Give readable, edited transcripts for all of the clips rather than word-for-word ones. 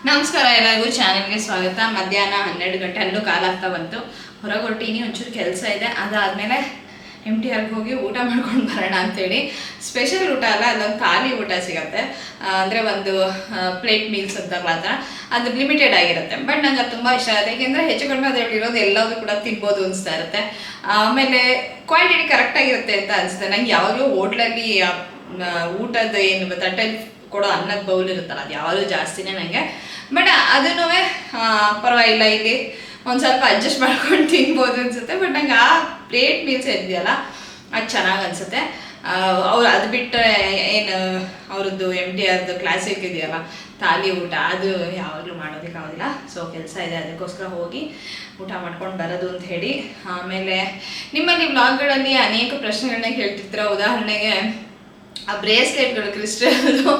ನಮಸ್ಕಾರ ಎಲ್ಲರಿಗೂ ಚಾನೆಲ್ಗೆ ಸ್ವಾಗತ. ಮಧ್ಯಾಹ್ನ 12 ಗಂಟೆ ಅಲ್ಲೂ ಕಾಲಾಗ್ತಾ ಬಂತು. ಹೊರಗೆ ಹೊರಟೀನಿ, ಒಂಚೂರು ಕೆಲಸ ಇದೆ. ಅದಾದಮೇಲೆ MTRಗೆ ಹೋಗಿ ಊಟ ಮಾಡ್ಕೊಂಡು ಬರೋಣ ಅಂತೇಳಿ. ಸ್ಪೆಷಲ್ ಊಟ ಅಲ್ಲ, ಅಲ್ಲೊಂದು ಖಾಲಿ ಊಟ ಸಿಗುತ್ತೆ. ಅಂದರೆ ಒಂದು ಪ್ಲೇಟ್ ಮೀಲ್ಸ್ ಅಂತಾರಲ್ಲ ಆ ಥರ, ಅದು ಲಿಮಿಟೆಡ್ ಆಗಿರುತ್ತೆ. ಬಟ್ ನಂಗೆ ಅದು ತುಂಬ ಇಷ್ಟ ಆಗುತ್ತೆ. ಯಾಕೆಂದರೆ ಹೆಚ್ಚು ಕಡಿಮೆ ಅದರಲ್ಲಿ ಇರೋದು ಎಲ್ಲವೂ ಕೂಡ ತಿನ್ಬೋದು ಅನಿಸ್ತಾ ಇರುತ್ತೆ. ಆಮೇಲೆ ಕ್ವಾಂಟಿಟಿ ಕರೆಕ್ಟಾಗಿರುತ್ತೆ ಅಂತ ಅನಿಸುತ್ತೆ. ನಂಗೆ ಯಾವಾಗಲೂ ಹೋಟ್ಲಲ್ಲಿ ಊಟದ ಏನು ತಟ್ಟೆಲಿ ಕೊಡೋ ಅನ್ನದ ಬೌಲ್ ಇರುತ್ತಲ್ಲ, ಅದು ಯಾವಾಗಲೂ ಜಾಸ್ತಿನೇ ನನಗೆ. ಬಟ್ ಅದನ್ನೂ ಪರವಾಗಿಲ್ಲ, ಇಲ್ಲಿ ಒಂದು ಸ್ವಲ್ಪ ಅಡ್ಜಸ್ಟ್ ಮಾಡ್ಕೊಂಡು ತಿನ್ಬೋದು ಅನಿಸುತ್ತೆ. ಬಟ್ ನಂಗೆ ಆ ಪ್ಲೇಟ್ ಮೀಲ್ಸ್ ಇದೆಯಲ್ಲ ಅದು ಚೆನ್ನಾಗಿ ಅನಿಸುತ್ತೆ. ಅವ್ರು ಅದು ಬಿಟ್ಟರೆ ಏನು ಅವ್ರದ್ದು MTRದು ಕ್ಲಾಸಿಕ್ ಇದೆಯಲ್ಲ ಥಾಲಿ ಊಟ, ಅದು ಯಾವಾಗಲೂ ಮಾಡೋದಕ್ಕಾಗೋದಿಲ್ಲ. ಸೊ ಕೆಲಸ ಇದೆ, ಅದಕ್ಕೋಸ್ಕರ ಹೋಗಿ ಊಟ ಮಾಡ್ಕೊಂಡು ಬರೋದು ಅಂತ ಹೇಳಿ. ಆಮೇಲೆ ನಿಮ್ಮಲ್ಲಿ ವ್ಲಾಗ್ಗಳಲ್ಲಿ ಅನೇಕ ಪ್ರಶ್ನೆಗಳನ್ನ ಕೇಳ್ತಿರ್ತೀರ. ಉದಾಹರಣೆಗೆ ಆ ಬ್ರೇಸ್ಲೆಟ್ಗಳು ಕ್ರಿಸ್ಟಲ್ದು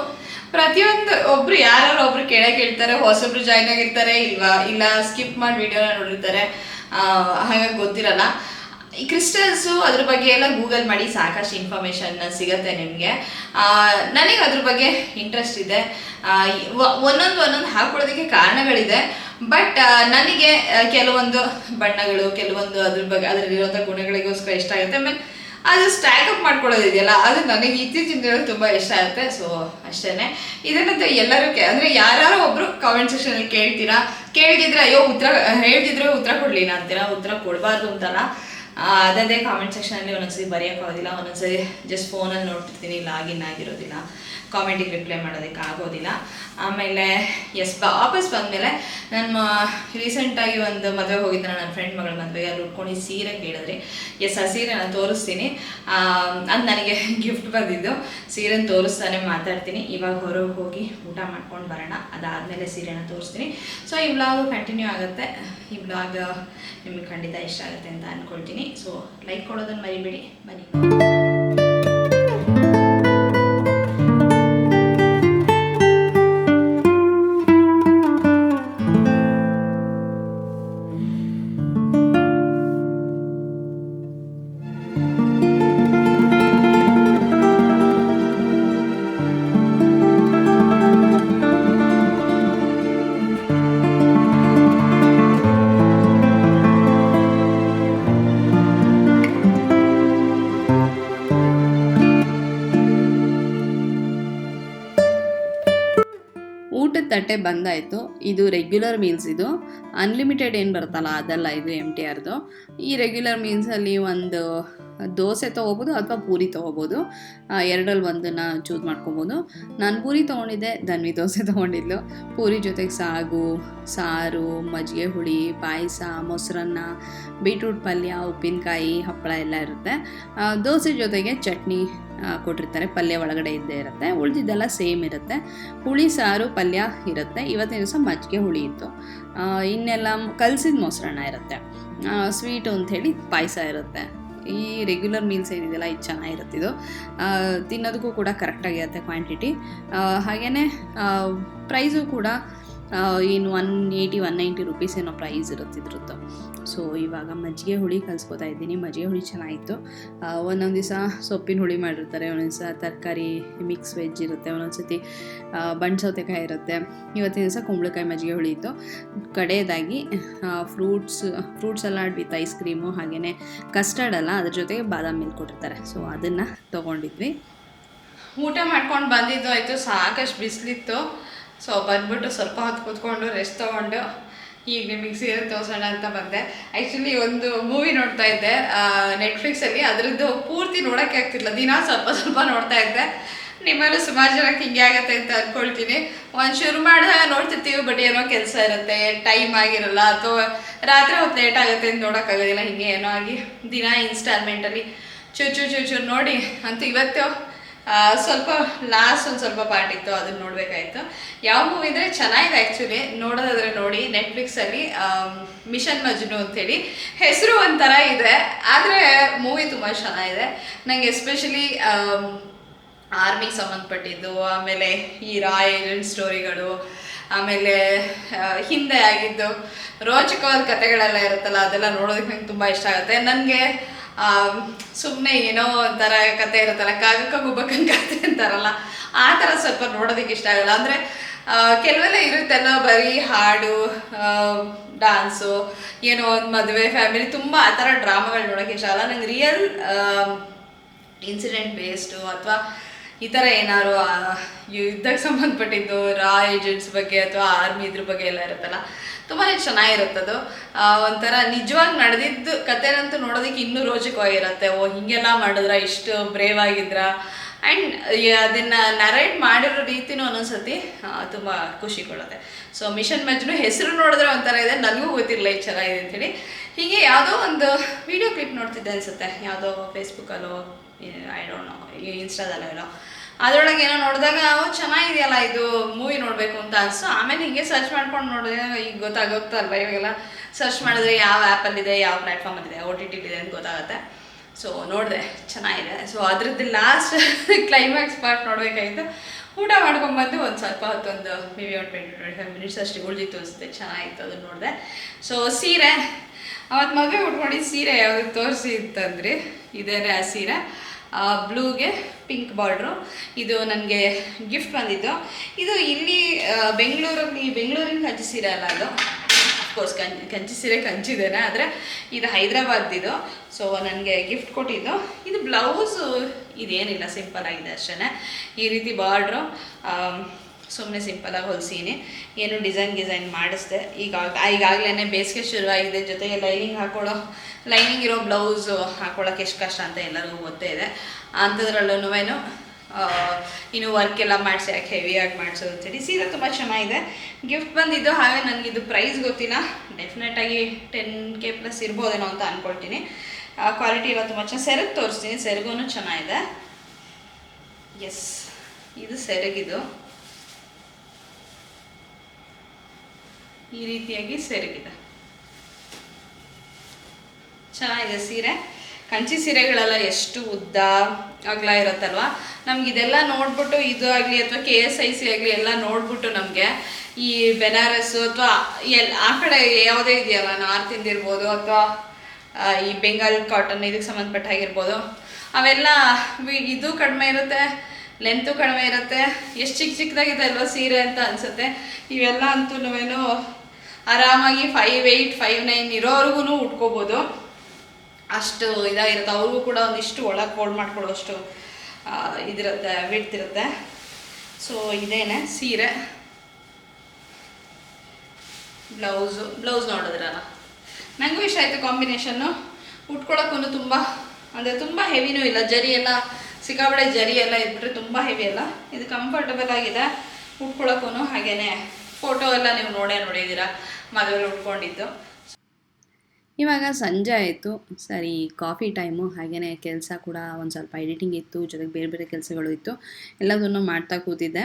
ಪ್ರತಿಯೊಂದು ಒಬ್ರು ಯಾರು ಒಬ್ರು ಕೇಳ್ತಾರೆ, ಹೊಸೊಬ್ರು ಜಾಯ್ನ್ ಆಗಿರ್ತಾರೆ, ಇಲ್ಲ ಸ್ಕಿಪ್ ಮಾಡಿ ವಿಡಿಯೋನ ನೋಡಿರ್ತಾರೆ, ಹಾಗಾಗಿ ಗೊತ್ತಿರಲ್ಲ. ಈ ಕ್ರಿಸ್ಟಲ್ಸು ಅದ್ರ ಬಗ್ಗೆ ಎಲ್ಲ ಗೂಗಲ್ ಮಾಡಿ ಸಾಕಷ್ಟು ಇನ್ಫಾರ್ಮೇಷನ್ ಸಿಗುತ್ತೆ ನಿಮಗೆ. ನನಗೆ ಅದ್ರ ಬಗ್ಗೆ ಇಂಟ್ರೆಸ್ಟ್ ಇದೆ. ಒಂದೊಂದು ಹಾಕೊಳ್ಳೋದಕ್ಕೆ ಕಾರಣಗಳಿದೆ. ಬಟ್ ನನಗೆ ಕೆಲವೊಂದು ಬಣ್ಣಗಳು, ಕೆಲವೊಂದು ಅದ್ರ ಬಗ್ಗೆ ಅದರಲ್ಲಿರುವಂಥ ಗುಣಗಳಿಗೋಸ್ಕರ ಇಷ್ಟ ಆಗುತ್ತೆ. ಆಮೇಲೆ ಅದು ಸ್ಟ್ಯಾಕಪ್ ಮಾಡ್ಕೊಳ್ಳೋದಿದೆಯಲ್ಲ, ಅದು ನನಗೆ ಇತ್ತೀಚಿನ ದಿನದಲ್ಲಿ ತುಂಬ ಇಷ್ಟ ಆಗುತ್ತೆ. ಸೊ ಅಷ್ಟೇ. ಇದನ್ನಂತ ಎಲ್ಲರೂ ಅಂದರೆ ಯಾರು ಒಬ್ಬರು ಕಾಮೆಂಟ್ ಸೆಕ್ಷನಲ್ಲಿ ಕೇಳ್ತಿದ್ರೆ ಅಯ್ಯೋ ಹೇಳ್ತಿದ್ರೆ ಉತ್ತರ ಕೊಡಲಿಲ್ಲ ಅಂತೀರ. ಉತ್ತರ ಕೊಡಬಾರ್ದು ಅಂತಲ್ಲ, ಅದೇ ಕಾಮೆಂಟ್ ಸೆಕ್ಷನಲ್ಲಿ ಒಂದೊಂದ್ಸರಿ ಬರೆಯೋಕ್ಕಾಗೋದಿಲ್ಲ, ಒಂದೊಂದ್ಸರಿ ಜಸ್ಟ್ ಫೋನಲ್ಲಿ ನೋಡ್ತಿರ್ತೀನಿ, ಲಾಗಿನ್ ಆಗಿರೋದಿಲ್ಲ, ಕಾಮೆಂಟಿಗೆ ರಿಪ್ಲೈ ಮಾಡೋದಕ್ಕೆ ಆಗೋದಿಲ್ಲ. ಆಮೇಲೆ ವಾಪಸ್ ಬಂದಮೇಲೆ ನಾನು ರೀಸೆಂಟಾಗಿ ಒಂದು ಮದುವೆ ಹೋಗಿದ್ದೆ, ನನ್ನ ಫ್ರೆಂಡ್ ಮಗಳ ಮದುವೆಗೆ. ಅಲ್ಲಿ ಉಟ್ಕೊಂಡು ಸೀರೆ ಕೇಳಿದ್ರಿ. ಆ ಸೀರೆ ನಾನು ತೋರಿಸ್ತೀನಿ. ಅದು ನನಗೆ ಗಿಫ್ಟ್ ಬಂದಿದ್ದು. ಸೀರೆನ ತೋರಿಸ್ತಾನೆ ಮಾತಾಡ್ತೀನಿ. ಇವಾಗ ಹೊರಗೆ ಹೋಗಿ ಊಟ ಮಾಡ್ಕೊಂಡು ಬರೋಣ, ಅದಾದಮೇಲೆ ಸೀರೆನ ತೋರಿಸ್ತೀನಿ. ಸೊ ಈ ವ್ಲಾಗ್ ಕಂಟಿನ್ಯೂ ಆಗುತ್ತೆ. ಈ ವ್ಲಾಗ್ ನಿಮಗೆ ಖಂಡಿತ ಇಷ್ಟ ಆಗುತ್ತೆ ಅಂತ ಅಂದ್ಕೊಳ್ತೀನಿ. ಸೊ ಲೈಕ್ ಕೊಡೋದನ್ನು ಮರಿಬೇಡಿ. ಬನ್ನಿ. ಊಟದ ತಟ್ಟೆ ಬಂದಾಯಿತು. ಇದು ರೆಗ್ಯುಲರ್ ಮೀಲ್ಸ್. ಇದು ಅನ್ಲಿಮಿಟೆಡ್ ಏನು ಬರುತ್ತಲ್ಲ ಅದಲ್ಲ, ಇದು MTRದು. ಈ ರೆಗ್ಯುಲರ್ ಮೀಲ್ಸಲ್ಲಿ ಒಂದು ದೋಸೆ ತೊಗೋಬೋದು ಅಥವಾ ಪೂರಿ ತೊಗೋಬೋದು. ಎರಡರಲ್ಲಿ ಒಂದನ್ನು ಚೂಸ್ ಮಾಡ್ಕೊಬೋದು. ನಾನು ಪೂರಿ ತೊಗೊಂಡಿದ್ದೆ, ಧನ್ವಿ ದೋಸೆ ತೊಗೊಂಡಿದ್ಲು. ಪೂರಿ ಜೊತೆಗೆ ಸಾರು, ಮಜ್ಜಿಗೆ ಹುಳಿ, ಪಾಯಸ, ಮೊಸರನ್ನ, ಬೀಟ್ರೂಟ್ ಪಲ್ಯ, ಉಪ್ಪಿನಕಾಯಿ, ಹಪ್ಪಳ ಎಲ್ಲ ಇರುತ್ತೆ. ದೋಸೆ ಜೊತೆಗೆ ಚಟ್ನಿ ಕೊಟ್ಟಿರ್ತಾರೆ, ಪಲ್ಯ ಒಳಗಡೆ ಇದ್ದೇ ಇರುತ್ತೆ. ಉಳಿದಿದ್ದೆಲ್ಲ ಸೇಮ್ ಇರುತ್ತೆ. ಹುಳಿ ಸಾರು ಪಲ್ಯ ಇರುತ್ತೆ. ಇವತ್ತಿನ ದಿವಸ ಮಜ್ಜಿಗೆ ಹುಳಿ ಇತ್ತು. ಇನ್ನೆಲ್ಲ ಕಲಸಿದ ಮೊಸರನ್ನ ಇರುತ್ತೆ. ಸ್ವೀಟು ಅಂಥೇಳಿ ಪಾಯಸ ಇರುತ್ತೆ. ಈ ರೆಗ್ಯುಲರ್ ಮೀಲ್ಸ್ ಏನಿದೆಯಲ್ಲ ಇದು ಚೆನ್ನಾಗಿರುತ್ತೆ. ಇದು ತಿನ್ನೋದಕ್ಕೂ ಕೂಡ ಕರೆಕ್ಟಾಗಿರುತ್ತೆ ಕ್ವಾಂಟಿಟಿ. ಹಾಗೆಯೇ ಪ್ರೈಸು ಕೂಡ ಇನ್ನು 180-190 ರುಪೀಸ್ ಏನೋ ಪ್ರೈಸ್ ಇರುತ್ತಿದ್ರದ್ದು. ಸೊ ಇವಾಗ ಮಜ್ಜಿಗೆ ಹುಳಿ ಕಲಿಸ್ಕೊತಾ ಇದ್ದೀನಿ. ಮಜ್ಜಿಗೆ ಹುಳಿ ಚೆನ್ನಾಗಿತ್ತು. ಒಂದೊಂದು ದಿವಸ ಸೊಪ್ಪಿನ ಹುಳಿ ಮಾಡಿರ್ತಾರೆ, ಒಂದೊಂದು ದಿವಸ ತರಕಾರಿ ಮಿಕ್ಸ್ ವೆಜ್ ಇರುತ್ತೆ, ಒಂದೊಂದು ಸತಿ ಬಣ್ಣ ಸೌತೆಕಾಯಿ ಇರುತ್ತೆ. ಇವತ್ತಿನ ದಿವಸ ಕುಂಬಳಕಾಯಿ ಮಜ್ಜಿಗೆ ಹುಳಿ ಇತ್ತು. ಕಡೆಯದಾಗಿ fruits salad with ice cream, ಹಾಗೆಯೇ ಕಸ್ಟರ್ಡ್ ಅಲ್ಲ, ಅದ್ರ ಜೊತೆಗೆ ಬಾದಾಮಿ ಮಿಲ್ಕ್ ಕೊಟ್ಟಿರ್ತಾರೆ. ಸೊ ಅದನ್ನು ತೊಗೊಂಡಿದ್ವಿ. ಊಟ ಮಾಡ್ಕೊಂಡು ಬಂದಿದ್ದು ಆಯಿತು. ಸಾಕಷ್ಟು ಬಿಸಿಲಿತ್ತು. ಸೊ ಬಂದ್ಬಿಟ್ಟು ಸ್ವಲ್ಪ ಹೊತ್ತು ಕೂತ್ಕೊಂಡು ರೆಸ್ಟ್ ತೊಗೊಂಡು ಈಗ ನಿಮಗೆ ಸೀರೆ ತೋರಿಸೋಣ ಅಂತ ಬಂದೆ. ಆ್ಯಕ್ಚುಲಿ ಒಂದು ಮೂವಿ ನೋಡ್ತಾ ಇದ್ದೆ ನೆಟ್ಫ್ಲಿಕ್ಸಲ್ಲಿ. ಅದರದ್ದು ಪೂರ್ತಿ ನೋಡೋಕ್ಕೆ ಆಗ್ತಿಲ್ಲ, ದಿನ ಸ್ವಲ್ಪ ನೋಡ್ತಾ ಇದ್ದೆ. ನಿಮ್ಮಲ್ಲೂ ಸುಮಾರು ಜನಕ್ಕೆ ಹಿಂಗೆ ಆಗುತ್ತೆ ಅಂತ ಅಂದ್ಕೊಳ್ತೀನಿ. ಒಂದು ಶುರು ಮಾಡಿದಾಗ ನೋಡ್ತಿರ್ತೀವಿ, ಬಟ್ ಏನೋ ಕೆಲಸ ಇರುತ್ತೆ, ಟೈಮ್ ಆಗಿರಲ್ಲ, ಅಥವಾ ರಾತ್ರಿ ಹೊತ್ತು ಲೇಟ್ ಆಗುತ್ತೆ ಅಂತ ನೋಡೋಕ್ಕಾಗೋದಿಲ್ಲ. ಹಿಂಗೆ ಏನೋ ಆಗಿ ದಿನ ಇನ್ಸ್ಟಾಲ್ಮೆಂಟಲ್ಲಿ ಚೂರು ನೋಡಿ ಅಂತೂ ಇವತ್ತು ಸ್ವಲ್ಪ ಲಾಸ್ಟ್ ಒಂದು ಸ್ವಲ್ಪ ಪಾರ್ಟ್ ಇತ್ತು, ಅದನ್ನು ನೋಡಬೇಕಾಯ್ತು. ಯಾವ ಮೂವಿ ಅಂದರೆ ಚೆನ್ನಾಗಿದೆ ಆ್ಯಕ್ಚುಲಿ, ನೋಡೋದಾದರೆ ನೋಡಿ. ನೆಟ್ಫ್ಲಿಕ್ಸಲ್ಲಿ ಮಿಷನ್ ಮಜ್ನು ಅಂತೇಳಿ ಹೆಸರು ಒಂಥರ ಇದೆ, ಆದರೆ ಮೂವಿ ತುಂಬ ಚೆನ್ನಾಗಿದೆ. ನನಗೆ ಎಸ್ಪೆಷಲಿ ಆರ್ಮಿಗೆ ಸಂಬಂಧಪಟ್ಟಿದ್ದು, ಆಮೇಲೆ ಈ ರಾಯಲ್ ಸ್ಟೋರಿಗಳು, ಆಮೇಲೆ ಹಿಂದೆ ಆಗಿದ್ದು ರೋಚಕವಾದ ಕಥೆಗಳೆಲ್ಲ ಇರುತ್ತಲ್ಲ, ಅದೆಲ್ಲ ನೋಡೋದಕ್ಕೆ ನಂಗೆ ತುಂಬ ಇಷ್ಟ ಆಗುತ್ತೆ. ನನಗೆ ಸುಮ್ಮನೆ ಏನೋ ಒಂಥರ ಕತೆ ಇರುತ್ತಲ್ಲ, ಕಾಗಕ್ಕ ಗುಬ್ಬಕ್ಕನ ಕತೆ ಅಂತಾರಲ್ಲ, ಆ ಥರ ಸ್ವಲ್ಪ ನೋಡೋದಕ್ಕೆ ಇಷ್ಟ ಆಗಲ್ಲ. ಅಂದರೆ ಕೆಲವೆಲ್ಲ ಇರುತ್ತಲ್ಲ ಬರೀ ಹಾಡು, ಡಾನ್ಸು, ಏನೋ ಒಂದು ಮದುವೆ ಫ್ಯಾಮಿಲಿ ತುಂಬ ಆ ಥರ ಡ್ರಾಮಾಗಳು ನೋಡೋಕ್ಕೆ ಇಷ್ಟ ಅಲ್ಲ. ನಂಗೆ ರಿಯಲ್ ಇನ್ಸಿಡೆಂಟ್ ಬೇಸ್ಡು ಅಥವಾ ಈ ಥರ ಏನಾದ್ರು ಯುದ್ಧಕ್ಕೆ ಸಂಬಂಧಪಟ್ಟಿದ್ದು ಏಜೆಂಟ್ಸ್ ಬಗ್ಗೆ ಅಥವಾ ಆರ್ಮಿ ಇದ್ರ ಬಗ್ಗೆ ಎಲ್ಲ ಇರುತ್ತಲ್ಲ, ತುಂಬಾ ಚೆನ್ನಾಗಿರುತ್ತದು. ಒಂಥರ ನಿಜವಾಗಿ ನಡೆದಿದ್ದು ಕಥೆನಂತೂ ನೋಡೋದಕ್ಕೆ ಇನ್ನೂ ರೋಚಕವಾಗಿರುತ್ತೆ. ಓ ಹೀಗೆಲ್ಲ ಮಾಡಿದ್ರ, ಇಷ್ಟು ಬ್ರೇವ್ ಆಗಿದ್ರ. ಆ್ಯಂಡ್ ಅದನ್ನು ನರೇಟ್ ಮಾಡಿರೋ ರೀತಿನೂ ಒಂದೊಂದ್ಸತಿ ತುಂಬ ಖುಷಿ ಕೊಡುತ್ತೆ. ಸೊ ಮಿಷನ್ ಮಜ್ನು ಹೆಸರು ನೋಡಿದ್ರೆ ಒಂಥರ ಇದೆ, ನನಗೂ ಗೊತ್ತಿರಲಿಲ್ಲ ಇದು ಚೆನ್ನಾಗಿದೆ ಅಂಥೇಳಿ. ಹೀಗೆ ಯಾವುದೋ ಒಂದು ವಿಡಿಯೋ ಕ್ಲಿಪ್ ನೋಡ್ತಿದ್ದೆ ಅನಿಸುತ್ತೆ, ಯಾವುದೋ ಫೇಸ್ಬುಕ್ಕಲ್ಲೋ ಐ ಡೋಂಟ್ ನೋ, ಇನ್ಸ್ಟಾದಲ್ಲೋ, ಅದರೊಳಗೆ ಏನೋ ನೋಡಿದಾಗ ಚೆನ್ನಾಗಿದೆಯಲ್ಲ ಇದು ಮೂವಿ ನೋಡಬೇಕು ಅಂತ ಅನಿಸ್ತು. ಆಮೇಲೆ ಹೀಗೆ ಸರ್ಚ್ ಮಾಡ್ಕೊಂಡು ನೋಡಿದ್ರೆ ಈಗ ಗೊತ್ತಾಗುತ್ತಲ್ವ, ಇವಾಗೆಲ್ಲ ಸರ್ಚ್ ಮಾಡಿದ್ರೆ ಯಾವ ಆ್ಯಪಲ್ಲಿದೆ, ಯಾವ ಪ್ಲ್ಯಾಟ್ಫಾರ್ಮಲ್ಲಿದೆ, OTT ಇದೆ ಅಂತ ಗೊತ್ತಾಗುತ್ತೆ. ಸೊ ನೋಡಿದೆ, ಚೆನ್ನಾಗಿದೆ. ಸೊ ಅದ್ರದ್ದು ಲಾಸ್ಟ್ ಕ್ಲೈಮ್ಯಾಕ್ಸ್ ಪಾರ್ಟ್ ನೋಡಬೇಕಾಗಿತ್ತು. ಊಟ ಮಾಡ್ಕೊಂಬಂದು ಒಂದು ಸ್ವಲ್ಪ ಹೊತ್ತೊಂದು ಮೇಬಿ ಒಂದು 20-25 ಮಿನಿಟ್ಸ್ ಅಷ್ಟು ಉಳಿದಿತ್ತು ಅನಿಸುತ್ತೆ, ಚೆನ್ನಾಗಿತ್ತು, ಅದನ್ನು ನೋಡಿದೆ. ಸೊ ಸೀರೆ ಅವತ್ತು ಮದುವೆ ಉಟ್ಕೊಂಡಿದ್ದು ಸೀರೆ ಯಾವುದು ತೋರಿಸಿ ಅಂತಂದ್ರಿ, ಇದೇನೆ ಆ ಸೀರೆ, ಬ್ಲೂಗೆ ಪಿಂಕ್ ಬಾರ್ಡ್ರು. ಇದು ನನಗೆ ಗಿಫ್ಟ್ ಬಂದಿದ್ದು. ಇದು ಇಲ್ಲಿ ಬೆಂಗಳೂರಿನ ಕಂಚಿ ಸೀರೆ ಅಲ್ಲ, ಅದು ಅಫ್ಕೋರ್ಸ್ ಕಂಚಿ ಸೀರೆ ಕಂಚಿದ್ದೇನೆ, ಆದರೆ ಇದು ಹೈದ್ರಾಬಾದ್ದಿದು. ಸೊ ನನಗೆ ಗಿಫ್ಟ್ ಕೊಟ್ಟಿದ್ದು. ಇದು ಬ್ಲೌಸು ಇದೇನಿಲ್ಲ, ಸಿಂಪಲ್ ಆಗಿದೆ ಅಷ್ಟೇ. ಈ ರೀತಿ ಬಾರ್ಡ್ರು ಸುಮ್ಮನೆ ಸಿಂಪಲಾಗಿ ಹೊಲಿಸೀನಿ, ಏನು ಡಿಸೈನ್ ಮಾಡಿಸ್ದೆ. ಈಗಾಗಲೇ ಬೇಸಿಗೆ ಶುರುವಾಗಿದೆ, ಜೊತೆಗೆ ಲೈನಿಂಗ್ ಇರೋ ಬ್ಲೌಸು ಹಾಕೊಳ್ಳೋಕೆ ಎಷ್ಟು ಕಷ್ಟ ಅಂತ ಎಲ್ಲರಿಗೂ ಗೊತ್ತೇ ಇದೆ. ಅಂಥದ್ರಲ್ಲೂ ಇನ್ನು ವರ್ಕ್ ಎಲ್ಲ ಮಾಡಿಸಿ ಯಾಕೆ ಹೆವಿಯಾಗಿ ಮಾಡಿಸೋದು ಅಂತೇಳಿ. ಸೀರೆ ತುಂಬ ಚೆನ್ನಾಗಿದೆ, ಗಿಫ್ಟ್ ಬಂದಿದ್ದು. ಹಾಗೆ ನನಗಿದು ಪ್ರೈಸ್ ಗೊತ್ತಿಲ್ಲ, ಡೆಫಿನೆಟಾಗಿ 10K ಪ್ಲಸ್ ಇರ್ಬೋದೇನೋ ಅಂತ ಅಂದ್ಕೊಳ್ತೀನಿ. ಕ್ವಾಲಿಟಿ ಎಲ್ಲ ತುಂಬ ಚೆನ್ನಾಗಿ. ಸೆರಗು ತೋರಿಸ್ತೀನಿ, ಸೆರಗೂ ಚೆನ್ನಾಗಿದೆ. ಎಸ್, ಇದು ಸೆರಗಿದು, ಈ ರೀತಿಯಾಗಿ ಸೆರಗಿದೆ, ಚೆನ್ನಾಗಿದೆ ಸೀರೆ. ಕಂಚಿ ಸೀರೆಗಳೆಲ್ಲ ಎಷ್ಟು ಉದ್ದ ಅಗಲ ಇರುತ್ತಲ್ವ, ನಮ್ಗೆ ಇದೆಲ್ಲ ನೋಡ್ಬಿಟ್ಟು, ಇದು ಆಗಲಿ ಅಥವಾ KSIC ಆಗಲಿ ಎಲ್ಲ ನೋಡ್ಬಿಟ್ಟು ನಮಗೆ ಈ ಬೆನಾರಸ್ಸು ಅಥವಾ ಆ ಕಡೆ ಯಾವುದೇ ಇದೆಯಲ್ಲ, ನಾರ್ತ್ ಇಂದಿರ್ಬೋದು ಅಥವಾ ಈ ಬೆಂಗಾಲ್ ಕಾಟನ್ ಇದಕ್ಕೆ ಸಂಬಂಧಪಟ್ಟ ಆಗಿರ್ಬೋದು, ಅವೆಲ್ಲ ಇದು ಕಡಿಮೆ ಇರುತ್ತೆ, ಲೆಂತು ಕಡಿಮೆ ಇರುತ್ತೆ, ಎಷ್ಟು ಚಿಕ್ಕದಾಗಿದೆ ಅಲ್ವ ಸೀರೆ ಅಂತ ಅನಿಸುತ್ತೆ. ಇವೆಲ್ಲ ಅಂತೂ ಆರಾಮಾಗಿ 5'8", 5'9" ಇರೋವ್ರಿಗೂ ಉಟ್ಕೋಬೋದು, ಅಷ್ಟು ಇದಾಗಿರುತ್ತೆ. ಅವ್ರಿಗೂ ಕೂಡ ಒಂದಿಷ್ಟು ಒಳಗೆ ಫೋಲ್ಡ್ ಮಾಡ್ಕೊಳ್ಳೋಷ್ಟು ಇದಿರುತ್ತೆ, ಬಿಡ್ತಿರುತ್ತೆ. ಸೊ ಇದೇನೆ ಸೀರೆ. ಬ್ಲೌಸ್ ನೋಡಿದ್ರಲ್ಲ, ನನಗೂ ಇಷ್ಟ ಆಯಿತು ಕಾಂಬಿನೇಷನ್ನು. ಉಟ್ಕೊಳ್ಳೋಕ್ಕೂ ತುಂಬ ಹೆವಿನೂ ಇಲ್ಲ, ಜರಿ ಎಲ್ಲ ಸಿಕ್ಕಾಬಡೆ ಜರಿ ಎಲ್ಲ ಇದ್ಬಿಟ್ರೆ ತುಂಬ ಹೆವಿ ಅಲ್ಲ, ಇದು ಕಂಫರ್ಟಬಲ್ ಆಗಿದೆ ಉಟ್ಕೊಳ್ಳೋಕ್ಕೂ. ಹಾಗೆಯೇ ಫೋಟೋ ಎಲ್ಲ ನೀವು ನೋಡಿದ್ದೀರಾ ಮದುವೆಯಲ್ಲಿ ಉಟ್ಕೊಂಡಿದ್ದು. ಇವಾಗ ಸಂಜೆ ಆಯಿತು, ಸರಿ ಕಾಫಿ ಟೈಮು. ಹಾಗೆಯೇ ಕೆಲಸ ಕೂಡ ಒಂದು ಸ್ವಲ್ಪ ಎಡಿಟಿಂಗ್ ಇತ್ತು, ಜೊತೆಗೆ ಬೇರೆ ಬೇರೆ ಕೆಲಸಗಳು ಇತ್ತು, ಎಲ್ಲದನ್ನು ಮಾಡ್ತಾ ಕೂತಿದ್ದೆ.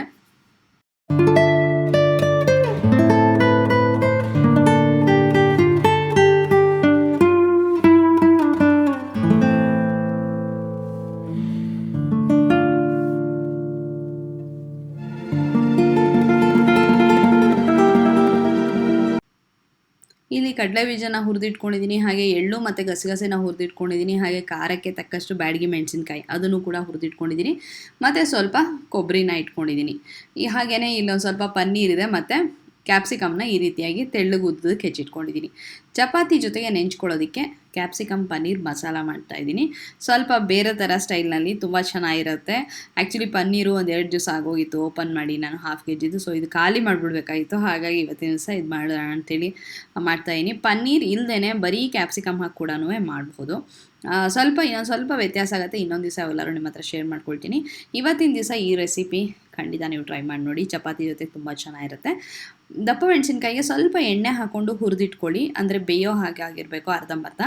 ಇಲ್ಲಿ ಕಡಲೆ ಬೀಜನ ಹುರಿದಿಟ್ಕೊಂಡಿದ್ದೀನಿ, ಹಾಗೆ ಎಳ್ಳು ಮತ್ತು ಗಸಗಸೆನ ಹುರಿದಿಟ್ಕೊಂಡಿದ್ದೀನಿ, ಹಾಗೆ ಖಾರಕ್ಕೆ ತಕ್ಕಷ್ಟು ಬ್ಯಾಡಗಿ ಮೆಣಸಿನ್ಕಾಯಿ ಅದನ್ನು ಕೂಡ ಹುರಿದಿಟ್ಕೊಂಡಿದ್ದೀನಿ, ಮತ್ತು ಸ್ವಲ್ಪ ಕೊಬ್ಬರಿನ ಇಟ್ಕೊಂಡಿದ್ದೀನಿ. ಹಾಗೆಯೇ ಇಲ್ಲೊಂದು ಸ್ವಲ್ಪ ಪನ್ನೀರ್ ಇದೆ, ಮತ್ತು ಕ್ಯಾಪ್ಸಿಕಮ್ನ ಈ ರೀತಿಯಾಗಿ ತೆಳ್ಳಗೆ ಉದ್ದಕ್ಕೆ ಹೆಚ್ಚಿಟ್ಕೊಂಡಿದ್ದೀನಿ. ಚಪಾತಿ ಜೊತೆಗೆ ನೆಂಚ್ಕೊಳ್ಳೋದಕ್ಕೆ ಕ್ಯಾಪ್ಸಿಕಮ್ ಪನ್ನೀರ್ ಮಸಾಲ ಮಾಡ್ತಾಯಿದ್ದೀನಿ. ಸ್ವಲ್ಪ ಬೇರೆ ಥರ ಸ್ಟೈಲ್ನಲ್ಲಿ ತುಂಬ ಚೆನ್ನಾಗಿರುತ್ತೆ. ಆ್ಯಕ್ಚುಲಿ ಪನ್ನೀರು ಒಂದು 2 ದಿವಸ ಆಗೋಗಿತ್ತು ಓಪನ್ ಮಾಡಿ, ನಾನು 1/2 kg. ಸೊ ಇದು ಖಾಲಿ ಮಾಡಿಬಿಡ್ಬೇಕಾಗಿತ್ತು, ಹಾಗಾಗಿ ಇವತ್ತಿನ ದಿವಸ ಇದು ಮಾಡೋಣ ಅಂಥೇಳಿ ಮಾಡ್ತಾಯಿದ್ದೀನಿ. ಪನ್ನೀರ್ ಇಲ್ಲದೇ ಬರೀ ಕ್ಯಾಪ್ಸಿಕಮ್ ಹಾಕಿ ಕೂಡ ಮಾಡ್ಬೋದು. ಇನ್ನೊಂದು ಸ್ವಲ್ಪ ವ್ಯತ್ಯಾಸ ಆಗುತ್ತೆ, ಇನ್ನೊಂದು ದಿವಸ ಎಲ್ಲರೂ ನಿಮ್ಮ ಹತ್ರ ಶೇರ್ ಮಾಡ್ಕೊಳ್ತೀನಿ. ಇವತ್ತಿನ ದಿವಸ ಈ ರೆಸಿಪಿ ಖಂಡಿತ ನೀವು ಟ್ರೈ ಮಾಡಿ ನೋಡಿ, ಚಪಾತಿ ಜೊತೆ ತುಂಬ ಚೆನ್ನಾಗಿರುತ್ತೆ. ದಪ್ಪ ಮೆಣಸಿನ್ಕಾಯಿಗೆ ಸ್ವಲ್ಪ ಎಣ್ಣೆ ಹಾಕ್ಕೊಂಡು ಹುರಿದಿಟ್ಕೊಳ್ಳಿ, ಅಂದರೆ ಬೇಯೋ ಹಾಗೆ ಆಗಿರಬೇಕು ಅರ್ಧಂಬರ್ಧ.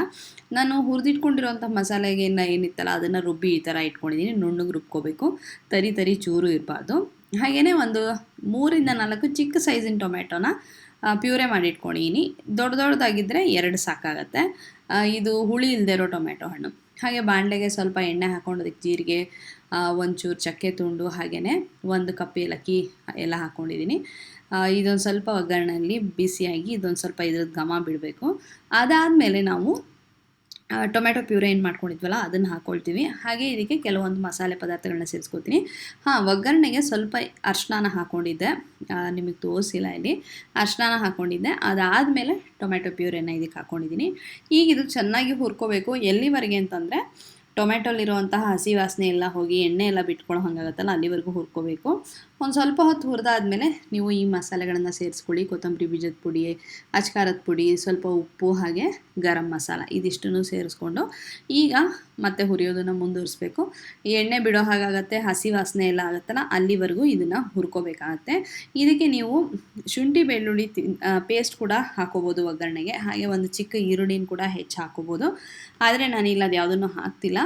ನಾನು ಹುರಿದಿಟ್ಕೊಂಡಿರೋಂಥ ಮಸಾಲೆಗೆ ಏನಿತ್ತಲ್ಲ ಅದನ್ನು ರುಬ್ಬಿ ಈ ಥರ ಇಟ್ಕೊಂಡಿದ್ದೀನಿ. ನುಣ್ಣಗೆ ರುಬ್ಕೋಬೇಕು, ತರಿ ಚೂರು ಇರಬಾರ್ದು. ಹಾಗೆಯೇ ಒಂದು 3-4 ಚಿಕ್ಕ ಸೈಜಿನ ಟೊಮೆಟೊನ ಪ್ಯೂರೆ ಮಾಡಿ ಇಟ್ಕೊಂಡಿದ್ದೀನಿ. ದೊಡ್ಡದಾಗಿದ್ದರೆ 2 ಸಾಕಾಗತ್ತೆ. ಇದು ಹುಳಿ ಇಲ್ಲದೆ ಇರೋ ಟೊಮೆಟೊ ಹಣ್ಣು. ಹಾಗೆ ಬಾಣಲೆಗೆ ಸ್ವಲ್ಪ ಎಣ್ಣೆ ಹಾಕ್ಕೊಂಡು ಅದಕ್ಕೆ ಜೀರಿಗೆ, ಒಂಚೂರು ಚಕ್ಕೆ ತುಂಡು, ಹಾಗೆಯೇ 1 ಕಪ್ ಏಲಕ್ಕಿ ಎಲ್ಲ ಹಾಕ್ಕೊಂಡಿದ್ದೀನಿ. ಇದೊಂದು ಸ್ವಲ್ಪ ಒಗ್ಗರಣೆಯಲ್ಲಿ ಬಿಸಿಯಾಗಿ ಇದೊಂದು ಸ್ವಲ್ಪ ಇದ್ರದ್ದು ಘಮ ಬಿಡಬೇಕು. ಅದಾದಮೇಲೆ ನಾವು ಟೊಮೆಟೊ ಪ್ಯೂರಿ ಏನು ಮಾಡ್ಕೊಂಡಿದ್ವಲ್ಲ ಅದನ್ನು ಹಾಕ್ಕೊಳ್ತೀವಿ. ಹಾಗೆ ಇದಕ್ಕೆ ಕೆಲವೊಂದು ಮಸಾಲೆ ಪದಾರ್ಥಗಳನ್ನ ಸೇರಿಸ್ಕೊತೀನಿ. ಒಗ್ಗರಣೆಗೆ ಸ್ವಲ್ಪ ಅರಿಶಿನ ಹಾಕ್ಕೊಂಡಿದ್ದೆ, ನಿಮಗೆ ತೋರಿಸಿಲ್ಲ ಇಲ್ಲಿ. ಅರಿಶಿನ ಹಾಕ್ಕೊಂಡಿದ್ದೆ, ಅದಾದಮೇಲೆ ಟೊಮೆಟೊ ಪ್ಯೂರಿಯನ್ನು ಇದಕ್ಕೆ ಹಾಕ್ಕೊಂಡಿದ್ದೀನಿ. ಈಗ ಇದು ಚೆನ್ನಾಗಿ ಹುರ್ಕೋಬೇಕು. ಎಲ್ಲಿವರೆಗೆ ಅಂತಂದರೆ ಟೊಮೆಟೊಲಿರುವಂತಹ ಹಸಿ ವಾಸನೆ ಎಲ್ಲ ಹೋಗಿ ಎಣ್ಣೆ ಎಲ್ಲ ಬಿಟ್ಕೊಳ್ಳೋ ಹಾಗಾಗತ್ತಲ್ಲ, ಅಲ್ಲಿವರೆಗೂ ಹುರ್ಕೋಬೇಕು. ಒಂದು ಸ್ವಲ್ಪ ಹೊತ್ತು ಹುರಿದಾದ್ಮೇಲೆ ನೀವು ಈ ಮಸಾಲೆಗಳನ್ನು ಸೇರಿಸ್ಕೊಳ್ಳಿ. ಕೊತ್ತಂಬರಿ ಬೀಜದ ಪುಡಿ, ಅಚ್ಕಾರದ ಪುಡಿ, ಸ್ವಲ್ಪ ಉಪ್ಪು, ಹಾಗೆ ಗರಂ ಮಸಾಲ ಇದಿಷ್ಟನ್ನು ಸೇರಿಸ್ಕೊಂಡು ಈಗ ಮತ್ತೆ ಹುರಿಯೋದನ್ನು ಮುಂದುವರಿಸ್ಬೇಕು. ಎಣ್ಣೆ ಬಿಡೋ ಹಾಗಾಗತ್ತೆ, ಹಸಿ ವಾಸನೆ ಎಲ್ಲ ಆಗುತ್ತಲ್ಲ, ಅಲ್ಲಿವರೆಗೂ ಇದನ್ನು ಹುರ್ಕೋಬೇಕಾಗತ್ತೆ. ಇದಕ್ಕೆ ನೀವು ಶುಂಠಿ ಬೆಳ್ಳುಳ್ಳಿ ಪೇಸ್ಟ್ ಕೂಡ ಹಾಕೋಬೋದು ಒಗ್ಗರಣೆಗೆ. ಹಾಗೆ ಒಂದು ಚಿಕ್ಕ ಈರುಳ್ಳಿನ ಕೂಡ ಹೆಚ್ಚು ಹಾಕೋಬೋದು. ಆದರೆ ನಾನಿಲ್ಲ ಅದು ಯಾವುದನ್ನು ಹಾಕ್ತಿಲ್ಲ.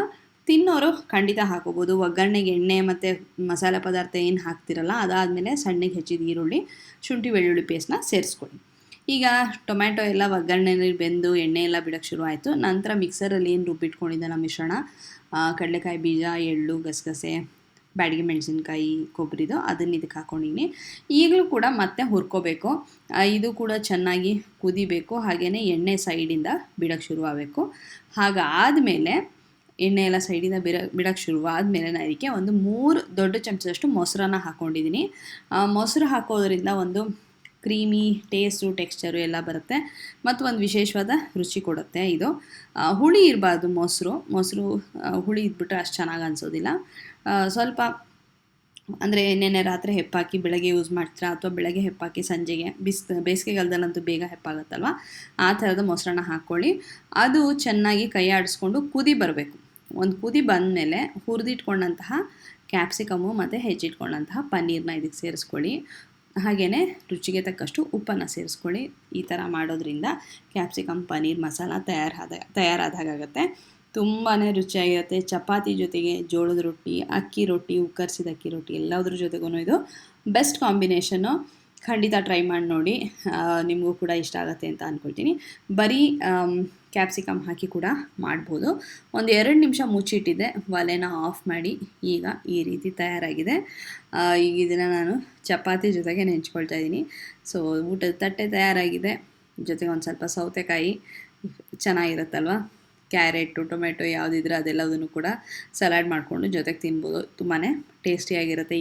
ತಿನ್ನೋರು ಖಂಡಿತ ಹಾಕೋಬೋದು. ಒಗ್ಗರಣೆಗೆ ಎಣ್ಣೆ ಮತ್ತು ಮಸಾಲೆ ಪದಾರ್ಥ ಏನು ಹಾಕ್ತಿರಲ್ಲ, ಅದಾದಮೇಲೆ ಸಣ್ಣಗೆ ಹೆಚ್ಚಿದ ಈರುಳ್ಳಿ, ಶುಂಠಿ ಬೆಳ್ಳುಳ್ಳಿ ಪೇಸ್ಟ್ನ ಸೇರಿಸ್ಕೊಳ್ಳಿ. ಈಗ ಟೊಮ್ಯಾಟೊ ಎಲ್ಲ ಒಗ್ಗರಣೆಯಲ್ಲಿ ಬೆಂದು ಎಣ್ಣೆ ಎಲ್ಲ ಬಿಡೋಕ್ಕೆ ಶುರು ಆಯಿತು. ನಂತರ ಮಿಕ್ಸರಲ್ಲಿ ಏನು ರುಬ್ಬಿಟ್ಕೊಂಡಿದ್ದ ಮಿಶ್ರಣ, ಕಡಲೆಕಾಯಿ ಬೀಜ, ಎಳ್ಳು, ಗಸಗಸೆ, ಬ್ಯಾಡಗಿ ಮೆಣಸಿನ್ಕಾಯಿ, ಕೊಬ್ಬರಿದು ಅದನ್ನು ಇದಕ್ಕೆ ಹಾಕ್ಕೊಂಡಿನಿ. ಈಗಲೂ ಕೂಡ ಮತ್ತೆ ಹುರ್ಕೋಬೇಕು. ಇದು ಕೂಡ ಚೆನ್ನಾಗಿ ಕುದಿಬೇಕು. ಹಾಗೆಯೇ ಎಣ್ಣೆ ಸೈಡಿಂದ ಬಿಡೋಕ್ಕೆ ಶುರುವಾಗಬೇಕು. ಹಾಗಾದಮೇಲೆ ಎಣ್ಣೆ ಎಲ್ಲ ಸೈಡಿಂದ ಬಿಡೋಕ್ಕೆ ಶುರುವಾದಮೇಲೆ ನಾನು ಇದಕ್ಕೆ ಒಂದು 3 ದೊಡ್ಡ ಚಮಚದಷ್ಟು ಮೊಸರನ್ನ ಹಾಕ್ಕೊಂಡಿದ್ದೀನಿ. ಮೊಸರು ಹಾಕೋದ್ರಿಂದ ಒಂದು ಕ್ರೀಮಿ ಟೇಸ್ಟು, ಟೆಕ್ಸ್ಚರು ಎಲ್ಲ ಬರುತ್ತೆ ಮತ್ತು ಒಂದು ವಿಶೇಷವಾದ ರುಚಿ ಕೊಡುತ್ತೆ. ಇದು ಹುಳಿ ಇರಬಾರ್ದು. ಮೊಸರು ಹುಳಿ ಇದ್ಬಿಟ್ರೆ ಅಷ್ಟು ಚೆನ್ನಾಗಿ ಅನಿಸೋದಿಲ್ಲ. ಸ್ವಲ್ಪ ಅಂದರೆ ನೆನ್ನೆ ರಾತ್ರಿ ಹೆಪ್ಪಾಕಿ ಬೆಳಗ್ಗೆ ಯೂಸ್ ಮಾಡ್ತೀರಾ, ಅಥವಾ ಬೆಳಗ್ಗೆ ಹೆಪ್ಪಾಕಿ ಸಂಜೆಗೆ ಬೇಸಿಗೆಗಾಲದಲ್ಲಂತೂ ಬೇಗ ಹೆಪ್ಪಾಗುತ್ತಲ್ವ, ಆ ಥರದ ಮೊಸರನ್ನ ಹಾಕ್ಕೊಳ್ಳಿ. ಅದು ಚೆನ್ನಾಗಿ ಕೈ ಆಡಿಸ್ಕೊಂಡು ಕುದಿ ಬರಬೇಕು. ಒಂದು ಕುದಿ ಬಂದಮೇಲೆ ಹುರಿದಿಟ್ಕೊಂಡಂತಹ ಕ್ಯಾಪ್ಸಿಕಮ್ಮು ಮತ್ತು ಹೆಚ್ಚಿಟ್ಕೊಂಡಂತಹ ಪನ್ನೀರನ್ನ ಇದಕ್ಕೆ ಸೇರಿಸ್ಕೊಳ್ಳಿ. ಹಾಗೆಯೇ ರುಚಿಗೆ ತಕ್ಕಷ್ಟು ಉಪ್ಪನ್ನು ಸೇರಿಸ್ಕೊಳ್ಳಿ. ಈ ಥರ ಮಾಡೋದ್ರಿಂದ ಕ್ಯಾಪ್ಸಿಕಮ್ ಪನ್ನೀರ್ ಮಸಾಲ ತಯಾರಾದಾಗುತ್ತೆ. ತುಂಬಾ ರುಚಿಯಾಗಿರುತ್ತೆ. ಚಪಾತಿ ಜೊತೆಗೆ, ಜೋಳದ ರೊಟ್ಟಿ, ಅಕ್ಕಿ ರೊಟ್ಟಿ, ಉಕ್ಕರಿಸಿದ ಅಕ್ಕಿ ರೊಟ್ಟಿ ಎಲ್ಲದ್ರ ಜೊತೆಗೂ ಇದು ಬೆಸ್ಟ್ ಕಾಂಬಿನೇಷನ್ನು. ಖಂಡಿತ ಟ್ರೈ ಮಾಡಿ ನೋಡಿ, ನಿಮಗೂ ಕೂಡ ಇಷ್ಟ ಆಗುತ್ತೆ ಅಂತ ಅಂದ್ಕೊಳ್ತೀನಿ. ಬರೀ ಕ್ಯಾಪ್ಸಿಕಮ್ ಹಾಕಿ ಕೂಡ ಮಾಡ್ಬೋದು. ಒಂದು 2 ನಿಮಿಷ ಮುಚ್ಚಿಟ್ಟಿದ್ದೆ, ಒಲೆನ ಆಫ್ ಮಾಡಿ ಈಗ ಈ ರೀತಿ ತಯಾರಾಗಿದೆ. ಈಗ ಇದನ್ನು ನಾನು ಚಪಾತಿ ಜೊತೆಗೆ ನೆಂಚ್ಕೊಳ್ತಾ ಇದ್ದೀನಿ. ಸೊ ಊಟದ ತಟ್ಟೆ ತಯಾರಾಗಿದೆ. ಜೊತೆಗೆ ಒಂದು ಸ್ವಲ್ಪ ಸೌತೆಕಾಯಿ ಚೆನ್ನಾಗಿರುತ್ತಲ್ವ, ಕ್ಯಾರೆಟು, ಟೊಮೆಟೊ ಯಾವುದಿದ್ರೆ ಅದೆಲ್ಲದನ್ನು ಕೂಡ ಸಲಾಡ್ ಮಾಡಿಕೊಂಡು ಜೊತೆಗೆ ತಿನ್ಬೋದು. ತುಂಬಾ ಟೇಸ್ಟಿಯಾಗಿರುತ್ತೆ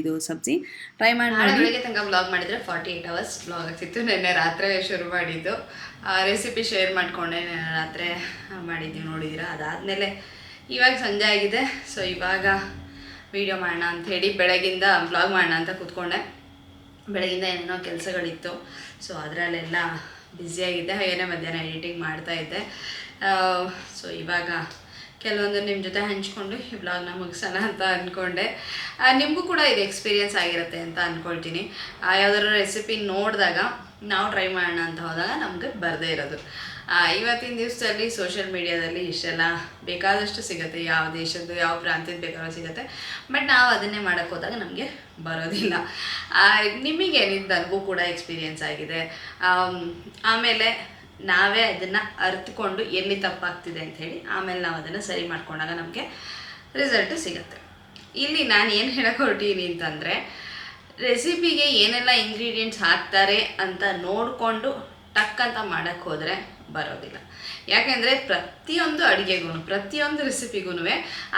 ಇದು ಸಬ್ಜಿ. ಟ್ರೈ ಮಾಡಿ. ಬೆಳಗ್ಗೆ ತನಕ ವ್ಲಾಗ್ ಮಾಡಿದರೆ 48 ಅವರ್ಸ್ ವ್ಲಾಗ್ ಆಗ್ತಿತ್ತು. ನೆನ್ನೆ ರಾತ್ರಿ ಶುರು ಮಾಡಿದ್ದು. ರೆಸಿಪಿ ಶೇರ್ ಮಾಡಿಕೊಂಡೆ, ನೆನ್ನೆ ರಾತ್ರಿ ಮಾಡಿದ್ದೀವಿ, ನೋಡಿದ್ದೀರಾ. ಅದಾದಮೇಲೆ ಇವಾಗ ಸಂಜೆ ಆಗಿದೆ. ಸೊ ಇವಾಗ ವೀಡಿಯೋ ಮಾಡೋಣ ಅಂಥೇಳಿ ಬೆಳಗಿಂದ ವ್ಲಾಗ್ ಮಾಡೋಣ ಅಂತ ಕೂತ್ಕೊಂಡೆ. ಬೆಳಗಿಂದ ಏನೇನೋ ಕೆಲಸಗಳಿತ್ತು. ಸೊ ಅದರಲ್ಲೆಲ್ಲ ಬ್ಯುಸಿಯಾಗಿದ್ದೆ. ಹಾಗೇನೇ ಮಧ್ಯಾಹ್ನ ಎಡಿಟಿಂಗ್ ಮಾಡ್ತಾಯಿದ್ದೆ. ಸೊ ಇವಾಗ ಕೆಲವೊಂದು ನಿಮ್ಮ ಜೊತೆ ಹಂಚ್ಕೊಂಡು ಈ ವ್ಲಾಗ್ನ ಮುಗಿಸೋಣ ಅಂತ ಅಂದ್ಕೊಂಡೆ. ನಿಮಗೂ ಕೂಡ ಇದು ಎಕ್ಸ್ಪೀರಿಯೆನ್ಸ್ ಆಗಿರುತ್ತೆ ಅಂತ ಅಂದ್ಕೊಳ್ತೀನಿ. ಯಾವುದಾದ್ರು ರೆಸಿಪಿ ನೋಡಿದಾಗ ನಾವು ಟ್ರೈ ಮಾಡೋಣ ಅಂತ ಹೋದಾಗ ನಮಗೆ ಬರದೇ ಇರೋದು. ಇವತ್ತಿನ ದಿವಸದಲ್ಲಿ ಸೋಷಿಯಲ್ ಮೀಡಿಯಾದಲ್ಲಿ ಇಷ್ಟೆಲ್ಲ ಬೇಕಾದಷ್ಟು ಸಿಗುತ್ತೆ, ಯಾವ ದೇಶದ್ದು ಯಾವ ಪ್ರಾಂತ್ಯದ ಬೇಕಾದ್ರೂ ಸಿಗುತ್ತೆ. ಬಟ್ ನಾವು ಅದನ್ನೇ ಮಾಡೋಕ್ಕೆ ಹೋದಾಗ ನಮಗೆ ಬರೋದಿಲ್ಲ. ನಿಮಗೇನಿದ್ದು ನನಗೂ ಕೂಡ ಎಕ್ಸ್ಪೀರಿಯೆನ್ಸ್ ಆಗಿದೆ. ಆಮೇಲೆ ನಾವೇ ಅದನ್ನು ಅರಿತುಕೊಂಡು ಎಲ್ಲಿ ತಪ್ಪಾಗ್ತಿದೆ ಅಂಥೇಳಿ ಆಮೇಲೆ ನಾವು ಅದನ್ನು ಸರಿ ಮಾಡ್ಕೊಂಡಾಗ ನಮಗೆ ರಿಸಲ್ಟು ಸಿಗುತ್ತೆ. ಇಲ್ಲಿ ನಾನು ಏನು ಹೇಳಕ್ಕೆ ಹೊರಟೀನಿ ಅಂತಂದರೆ, ರೆಸಿಪಿಗೆ ಏನೆಲ್ಲ ಇಂಗ್ರೀಡಿಯೆಂಟ್ಸ್ ಹಾಕ್ತಾರೆ ಅಂತ ನೋಡಿಕೊಂಡು ಟಕ್ ಅಂತ ಮಾಡೋಕ್ಕೆ ಹೋದರೆ ಬರೋದಿಲ್ಲ. ಯಾಕೆಂದರೆ ಪ್ರತಿಯೊಂದು ಅಡುಗೆಗೂ, ಪ್ರತಿಯೊಂದು ರೆಸಿಪಿಗೂ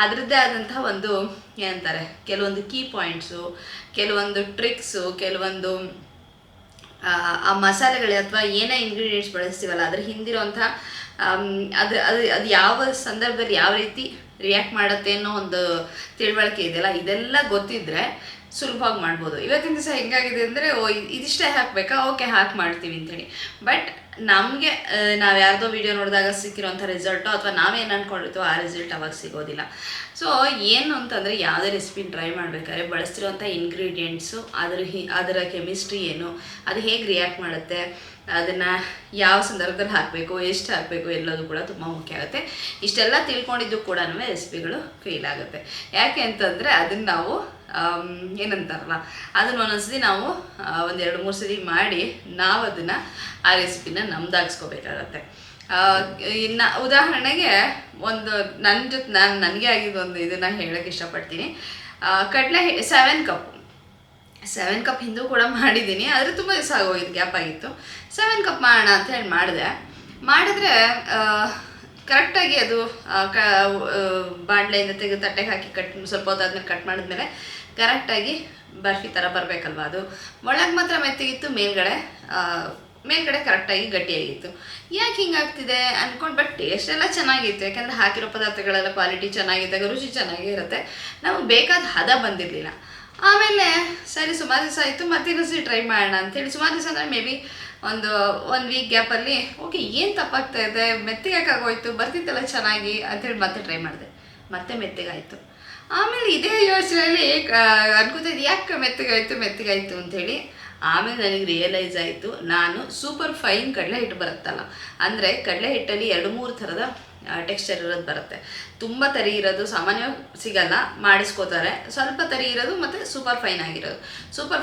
ಅದರದ್ದೇ ಆದಂತಹ ಒಂದು ಏನಂತಾರೆ, ಕೆಲವೊಂದು ಕೀ ಪಾಯಿಂಟ್ಸು, ಕೆಲವೊಂದು ಟ್ರಿಕ್ಸು, ಕೆಲವೊಂದು ಆ ಮಸಾಲೆಗಳು ಅಥವಾ ಏನೇ ಇಂಗ್ರೀಡಿಯೆಂಟ್ಸ್ ಬಳಸ್ತೀವಲ್ಲ ಅದ್ರ ಹಿಂದಿರೋಂಥ ಅದು ಯಾವ ಸಂದರ್ಭದಲ್ಲಿ ಯಾವ ರೀತಿ ರಿಯಾಕ್ಟ್ ಮಾಡುತ್ತೆ ಅನ್ನೋ ಒಂದು ತಿಳುವಳಿಕೆ ಇದೆಯಲ್ಲ, ಇದೆಲ್ಲ ಗೊತ್ತಿದ್ದರೆ ಸುಲಭವಾಗಿ ಮಾಡ್ಬೋದು. ಇವತ್ತಿನ ದಿವಸ ಹೆಂಗಾಗಿದೆ ಅಂದರೆ, ಇದಿಷ್ಟೇ ಹಾಕಬೇಕಾ, ಓಕೆ ಹಾಕಿ ಮಾಡ್ತೀವಿ ಅಂಥೇಳಿ. ಬಟ್ ನಮಗೆ ನಾವು ಯಾರ್ದೋ ವೀಡಿಯೋ ನೋಡಿದಾಗ ಸಿಕ್ಕಿರೋಂಥ ರಿಸಲ್ಟು ಅಥವಾ ನಾವೇನು ಅಂದ್ಕೊಂಡಿರ್ತೀವೋ ಆ ರಿಸಲ್ಟ್ ಅವಾಗ ಸಿಗೋದಿಲ್ಲ. ಸೊ ಏನು ಅಂತಂದರೆ, ಯಾವುದೇ ರೆಸಿಪಿನ ಟ್ರೈ ಮಾಡಬೇಕಾದ್ರೆ ಬಳಸ್ತಿರೋಂಥ ಇಂಗ್ರೀಡಿಯೆಂಟ್ಸು, ಅದರ ಕೆಮಿಸ್ಟ್ರಿ ಏನು, ಅದು ಹೇಗೆ ರಿಯಾಕ್ಟ್ ಮಾಡುತ್ತೆ, ಅದನ್ನು ಯಾವ ಸಂದರ್ಭದಲ್ಲಿ ಹಾಕಬೇಕು, ಎಷ್ಟು ಹಾಕಬೇಕು ಎಲ್ಲದು ಕೂಡ ತುಂಬ ಮುಖ್ಯ ಆಗುತ್ತೆ. ಇಷ್ಟೆಲ್ಲ ತಿಳ್ಕೊಂಡಿದ್ದು ಕೂಡ ರೆಸಿಪಿಗಳು ಫೇಲ್ ಆಗುತ್ತೆ. ಯಾಕೆ ಅಂತಂದರೆ ಅದನ್ನು ನಾವು ಏನಂತಾರಲ್ಲ, ಅದನ್ನು ಒಂದೊಂದ್ಸತಿ ನಾವು 1-2-3 ಸತಿ ಮಾಡಿ ನಾವು ಅದನ್ನು ಆ ರೆಸಿಪಿನ ನಮ್ದಾಗಿಸ್ಕೋಬೇಕಾಗತ್ತೆ. ಇನ್ನು ಉದಾಹರಣೆಗೆ ಒಂದು ನನಗೆ ಆಗಿದ್ದು ಒಂದು ಇದನ್ನು ಹೇಳೋಕ್ಕೆ ಇಷ್ಟಪಡ್ತೀನಿ. ಕಡಲೆ 7 ಕಪ್ ಹಿಂದೂ ಕೂಡ ಮಾಡಿದ್ದೀನಿ, ಆದರೆ ತುಂಬ ದಿವಸ ಆಗೋಗಿದ್ದು, ಗ್ಯಾಪ್ ಆಗಿತ್ತು. 7 ಕಪ್ ಮಾಡೋಣ ಅಂತ ಹೇಳಿ ಮಾಡಿದ್ರೆ ಕರೆಕ್ಟಾಗಿ ಅದು ಬಾಣಲೆಯಿಂದ ತೆಗೆದು ತಟ್ಟೆಗೆ ಹಾಕಿ ಸ್ವಲ್ಪ ಹೊತ್ತಾದ್ಮೇಲೆ ಕಟ್ ಮಾಡಿದ್ಮೇಲೆ ಕರೆಕ್ಟಾಗಿ ಬರ್ಫಿ ಥರ ಬರಬೇಕಲ್ವ, ಅದು ಒಳಗೆ ಮಾತ್ರ ಮೆತ್ತಗಿತ್ತು, ಮೇಲ್ಗಡೆ ಕರೆಕ್ಟಾಗಿ ಗಟ್ಟಿಯಾಗಿತ್ತು. ಯಾಕೆ ಹಿಂಗಾಗ್ತಿದೆ ಅಂದ್ಕೊಂಡು, ಬಟ್ ಟೇಸ್ಟ್ ಎಲ್ಲ ಚೆನ್ನಾಗಿತ್ತು, ಯಾಕಂದರೆ ಹಾಕಿರೋ ಪದಾರ್ಥಗಳೆಲ್ಲ ಕ್ವಾಲಿಟಿ ಚೆನ್ನಾಗಿದ್ದಾಗ ರುಚಿ ಚೆನ್ನಾಗೇ ಇರುತ್ತೆ. ನಮಗೆ ಬೇಕಾದ ಹದ ಬಂದಿರಲಿಲ್ಲ. ಆಮೇಲೆ ಸರಿ ಸುಮಾರು ದಿವಸ ಆಯಿತು, ಮತ್ತೆ ಇನ್ನೊಂದ್ಸರಿ ಟ್ರೈ ಮಾಡೋಣ ಅಂಥೇಳಿ, ಸುಮಾರು ದಿವಸ ಅಂದರೆ ಮೇ ಬಿ ಒಂದು 1 ವೀಕ್ ಗ್ಯಾಪಲ್ಲಿ ಓಕೆ ಏನು ತಪ್ಪಾಗ್ತಾ ಇದೆ, ಮೆತ್ತಗಾಗೋಯ್ತು, ಬರ್ತಿತ್ತಲ್ಲ ಚೆನ್ನಾಗಿ ಅಂಥೇಳಿ ಮತ್ತೆ ಟ್ರೈ ಮಾಡಿದೆ, ಮತ್ತೆ ಮೆತ್ತಗಾಯಿತು. ಆಮೇಲೆ ಇದೇ ಯೋಚನೆಯಲ್ಲಿ ಅನ್ಕೋತಿದ್ದೆ ಯಾಕೆ ಮೆತ್ತಗಾಯಿತು ಅಂಥೇಳಿ. ಆಮೇಲೆ ನನಗೆ ರಿಯಲೈಸ್ ಆಯಿತು, ನಾನು ಸೂಪರ್ ಫೈನ್ ಕಡಲೆ ಹಿಟ್ಟು ಬರುತ್ತಲ್ಲ, ಅಂದರೆ ಕಡಲೆ ಹಿಟ್ಟಲ್ಲಿ 2-3 ಥರದ ಟೆಕ್ಸ್ಚರ್ ಇರೋದು ಬರುತ್ತೆ. ತುಂಬ ತರಿ ಇರೋದು ಸಾಮಾನ್ಯವಾಗಿ ಸಿಗಲ್ಲ, ಮಾಡಿಸ್ಕೋತಾರೆ. ಸ್ವಲ್ಪ ತರಿ ಇರೋದು ಮತ್ತು ಸೂಪರ್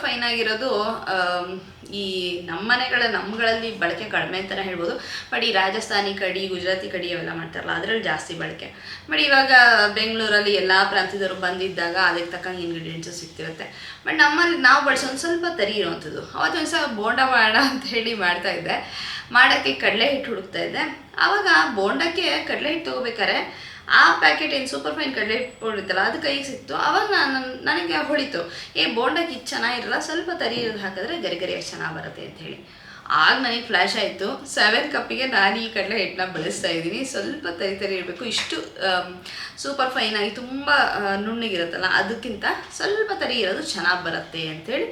ಫೈನ್ ಆಗಿರೋದು ಈ ನಮ್ಮಗಳಲ್ಲಿ ಬಳಕೆ ಕಡಿಮೆ ಅಂತಲೇ ಹೇಳ್ಬೋದು. ಬಟ್ ಈ ರಾಜಸ್ಥಾನಿ ಕಡಿ, ಗುಜರಾತಿ ಕಡಿ ಅವೆಲ್ಲ ಮಾಡ್ತಾರಲ್ಲ, ಅದರಲ್ಲಿ ಜಾಸ್ತಿ ಬಳಕೆ. ಬಟ್ ಇವಾಗ ಬೆಂಗಳೂರಲ್ಲಿ ಎಲ್ಲ ಪ್ರಾಂತ್ಯದವರು ಬಂದಿದ್ದಾಗ ಅದಕ್ಕೆ ತಕ್ಕಂಗೆ ಇಂಗ್ರೀಡಿಯೆಂಟ್ಸು ಸಿಗ್ತಿರುತ್ತೆ. ಬಟ್ ನಮ್ಮಲ್ಲಿ ನಾವು ಬಳಸೋದು ಸ್ವಲ್ಪ ತರಿ ಇರೋವಂಥದ್ದು. ಅವತ್ತೊಂದು ಸಲ ಬೋಂಡ ಮಾಡೋಣ ಅಂತ ಹೇಳಿ ಮಾಡ್ತಾಯಿದ್ದೆ, ಮಾಡೋಕ್ಕೆ ಕಡಲೆ ಹಿಟ್ಟು ಹುಡುಕ್ತಾ ಇದ್ದೆ. ಆವಾಗ ಬೋಂಡಕ್ಕೆ ಕಡಲೆ ಹಿಟ್ಟು ತೊಗೋಬೇಕಾರೆ ಆ ಪ್ಯಾಕೆಟ್ ಏನು ಸೂಪರ್ ಫೈನ್ ಕಡಲೆ ಹಿಟ್ಟು ಹೊಡಿತಲ್ಲ ಅದು ಕೈಗೆ ಸಿಕ್ತು. ಆವಾಗ ನನಗೆ ಹೊಳಿತು, ಬೋಂಡಕ್ಕೆ ಇದು ಚೆನ್ನಾಗಿರಲ್ಲ, ಸ್ವಲ್ಪ ತರಿ ಹಾಕಿದ್ರೆ ಗರಿಗರಿಯಾಗಿ ಚೆನ್ನಾಗಿ ಬರುತ್ತೆ ಅಂಥೇಳಿ. ಆಗ ನನಗೆ ಫ್ಲ್ಯಾಶ್ ಆಯಿತು, 7 ಕಪ್ಪಿಗೆ ನಾನು ಈ ಕಡಲೆ ಹಿಟ್ಟನ್ನ ಬಳಸ್ತಾ ಇದ್ದೀನಿ. ಸ್ವಲ್ಪ ತರಿ ಇರಬೇಕು, ಇಷ್ಟು ಸೂಪರ್ ಫೈನಾಗಿ ತುಂಬ ನುಣ್ಣಗಿರುತ್ತಲ್ಲ ಅದಕ್ಕಿಂತ ಸ್ವಲ್ಪ ತರಿ ಇರೋದು ಚೆನ್ನಾಗಿ ಬರುತ್ತೆ ಅಂಥೇಳಿ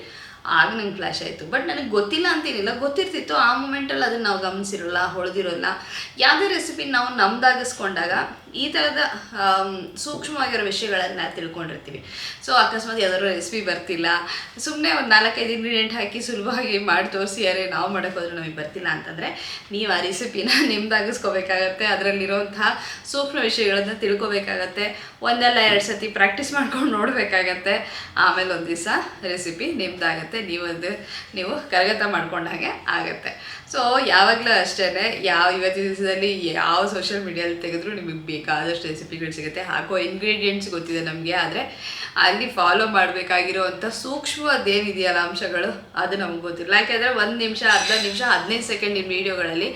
ಆಗ ನಂಗೆ ಫ್ಲ್ಯಾಶ್ ಆಯಿತು. ಬಟ್ ನನಗೆ ಗೊತ್ತಿಲ್ಲ ಅಂತೇನಿಲ್ಲ, ಗೊತ್ತಿರ್ತಿತ್ತು. ಆ ಮೂಮೆಂಟಲ್ಲಿ ಅದನ್ನು ನಾವು ಗಮನಿಸಿರೋಲ್ಲ, ಹೊಳೆದಿರೋಲ್ಲ. ಯಾವುದೇ ರೆಸಿಪಿ ನಾವು ನಮ್ದಾಗಿಸ್ಕೊಂಡಾಗ ಈ ಥರದ ಸೂಕ್ಷ್ಮವಾಗಿರೋ ವಿಷಯಗಳನ್ನು ತಿಳ್ಕೊಂಡಿರ್ತೀವಿ. ಸೊ ಅಕಸ್ಮಾತ್ ಯಾವ್ದಾದ್ರು ರೆಸಿಪಿ ಬರ್ತಿಲ್ಲ, ಸುಮ್ಮನೆ ಒಂದು 4-5 ಇಂಗ್ರೀಡಿಯೆಂಟ್ ಹಾಕಿ ಸುಲಭವಾಗಿ ಮಾಡಿ ತೋರಿಸಿ ಯಾರೇ ನಾವು ಮಾಡೋಕ್ಕೋದ್ರೂ ನಮಗೆ ಬರ್ತಿಲ್ಲ ಅಂತಂದರೆ ನೀವು ಆ ರೆಸಿಪಿನ ನಿಮ್ದಾಗಿಸ್ಕೋಬೇಕಾಗತ್ತೆ. ಅದರಲ್ಲಿರೋಂತಹ ಸೂಕ್ಷ್ಮ ವಿಷಯಗಳನ್ನು ತಿಳ್ಕೊಬೇಕಾಗತ್ತೆ. 1-2 ಸತಿ ಪ್ರಾಕ್ಟೀಸ್ ಮಾಡ್ಕೊಂಡು ನೋಡಬೇಕಾಗತ್ತೆ. ಆಮೇಲೆ ಒಂದು ದಿವಸ ರೆಸಿಪಿ ನಿಮ್ದಾಗತ್ತೆ, ನೀವು ಕರಗತ ಮಾಡ್ಕೊಂಡಾಗೆ ಆಗುತ್ತೆ. ಸೊ ಯಾವಾಗಲೂ ಅಷ್ಟೇ, ಇವತ್ತಿನ ದಿವಸದಲ್ಲಿ ಯಾವ ಸೋಷಿಯಲ್ ಮೀಡಿಯಲ್ಲಿ ತೆಗೆದ್ರೂ ನಿಮಗೆ ಬೇಕಾದಷ್ಟು ರೆಸಿಪಿಗಳು ಸಿಗುತ್ತೆ. ಹಾಕೋ ಇಂಗ್ರೀಡಿಯೆಂಟ್ಸ್ ಗೊತ್ತಿದೆ ನಮಗೆ, ಆದರೆ ಅಲ್ಲಿ ಫಾಲೋ ಮಾಡಬೇಕಾಗಿರೋವಂಥ ಸೂಕ್ಷ್ಮದೇನಿದೆಯಲ್ಲ ಅಂಶಗಳು ಅದು ನಮ್ಗೆ ಗೊತ್ತಿಲ್ಲ. ಯಾಕೆಂದರೆ 1 ನಿಮಿಷ, ಅರ್ಧ ನಿಮಿಷ, 15 ಸೆಕೆಂಡ್ ನಿಮ್ಮ ವೀಡಿಯೋಗಳಲ್ಲಿ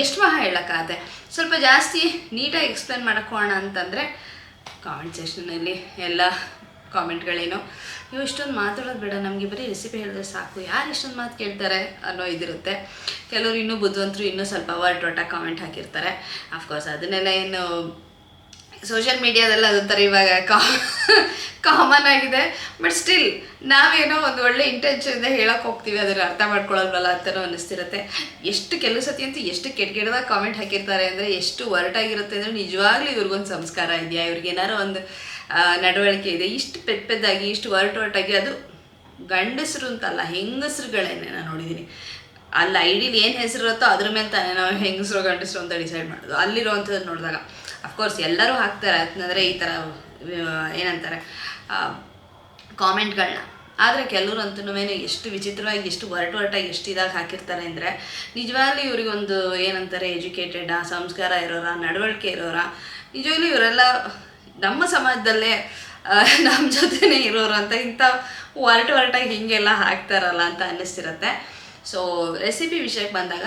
ಎಷ್ಟು ಹೇಳೋಕ್ಕಾಗತ್ತೆ. ಸ್ವಲ್ಪ ಜಾಸ್ತಿ ನೀಟಾಗಿ ಎಕ್ಸ್ಪ್ಲೇನ್ ಮಾಡೋಕ್ಕೋಣ ಅಂತಂದರೆ ಕಾಮೆಂಟ್ ಸೆಕ್ಷನಲ್ಲಿ ಎಲ್ಲ ಕಾಮೆಂಟ್ಗಳೇನೋ, ನೀವು ಇಷ್ಟೊಂದು ಮಾತಾಡೋದು ಬೇಡ, ನಮಗೆ ಬರೀ ರೆಸಿಪಿ ಹೇಳಿದ್ರೆ ಸಾಕು, ಯಾರು ಇಷ್ಟೊಂದು ಮಾತು ಕೇಳ್ತಾರೆ ಅನ್ನೋ ಇದಿರುತ್ತೆ. ಕೆಲವರು ಇನ್ನೂ ಬುದ್ಧಿವಂತರು ಇನ್ನೂ ಸ್ವಲ್ಪ ಒರಟೊಟ್ಟಾಗಿ ಕಾಮೆಂಟ್ ಹಾಕಿರ್ತಾರೆ. ಅಫ್ಕೋರ್ಸ್ ಅದನ್ನೆಲ್ಲ ಏನು ಸೋಷಿಯಲ್ ಮೀಡಿಯಾದೆಲ್ಲ ಅದೊಂಥರ ಇವಾಗ ಕಾಮನ್ ಆಗಿದೆ. ಬಟ್ ಸ್ಟಿಲ್ ನಾವೇನೋ ಒಂದು ಒಳ್ಳೆ ಇಂಟೆನ್ಷನ್ನಿಂದ ಹೇಳೋಕೆ ಹೋಗ್ತೀವಿ, ಅದನ್ನು ಅರ್ಥ ಮಾಡ್ಕೊಳ್ಳಲ್ವಲ್ಲ ಅಂತಲೂ ಅನ್ನಿಸ್ತಿರುತ್ತೆ. ಕೆಲವು ಸತಿ ಅಂತೂ ಎಷ್ಟು ಕೆಟ್ಟದಾಗ ಕಾಮೆಂಟ್ ಹಾಕಿರ್ತಾರೆ ಅಂದರೆ, ಎಷ್ಟು ಒರಟಾಗಿರುತ್ತೆ ಅಂದರೆ ನಿಜವಾಗ್ಲೂ ಇವ್ರಿಗೊಂದು ಸಂಸ್ಕಾರ ಇದೆಯಾ, ಇವ್ರಿಗೇನಾರು ಒಂದು ನಡವಳಿಕೆ ಇದೆ, ಇಷ್ಟು ಪೆದ್ದಾಗಿ ಇಷ್ಟು ಒರಟೊಟ್ಟಾಗಿ. ಅದು ಗಂಡಸರು ಅಂತಲ್ಲ, ಹೆಂಗಸರುಗಳೇನೆ ನಾನು ನೋಡಿದ್ದೀನಿ. ಅಲ್ಲಿ ಐಡಿಲಿ ಏನು ಹೆಸರಿರುತ್ತೋ ಅದ್ರ ಮೇಲೆ ತಾನೇ ನಾವು ಹೆಂಗಸರು ಗಂಡಸರು ಅಂತ ಡಿಸೈಡ್ ಮಾಡೋದು. ಅಲ್ಲಿರೋವಂಥದ್ದು ನೋಡಿದಾಗ ಅಫ್ಕೋರ್ಸ್ ಎಲ್ಲರೂ ಹಾಕ್ತಾರೆ ಅಂದರೆ ಈ ಥರ ಏನಂತಾರೆ ಕಾಮೆಂಟ್ಗಳನ್ನ. ಆದರೆ ಕೆಲವರು ಅಂತೂ ಎಷ್ಟು ವಿಚಿತ್ರವಾಗಿ, ಎಷ್ಟು ಒರಟಾಗಿ, ಎಷ್ಟು ಇದಾಗಿ ಹಾಕಿರ್ತಾರೆ ಅಂದರೆ ನಿಜವಾಗ್ಲೂ ಇವ್ರಿಗೊಂದು ಏನಂತಾರೆ ಎಜುಕೇಟೆಡಾ, ಸಂಸ್ಕಾರ ಇರೋರ, ನಡವಳಿಕೆ ಇರೋರ. ನಿಜವಾಗ್ಲೂ ಇವರೆಲ್ಲ ನಮ್ಮ ಸಮಾಜದಲ್ಲೇ ನಮ್ಮ ಜೊತೆನೇ ಇರೋರು ಅಂತ ಇಂಥ ಒರಟಾಗಿ ಹೀಗೆಲ್ಲ ಹಾಕ್ತಾರಲ್ಲ ಅಂತ ಅನ್ನಿಸ್ತಿರುತ್ತೆ. ಸೊ ರೆಸಿಪಿ ವಿಷಯಕ್ಕೆ ಬಂದಾಗ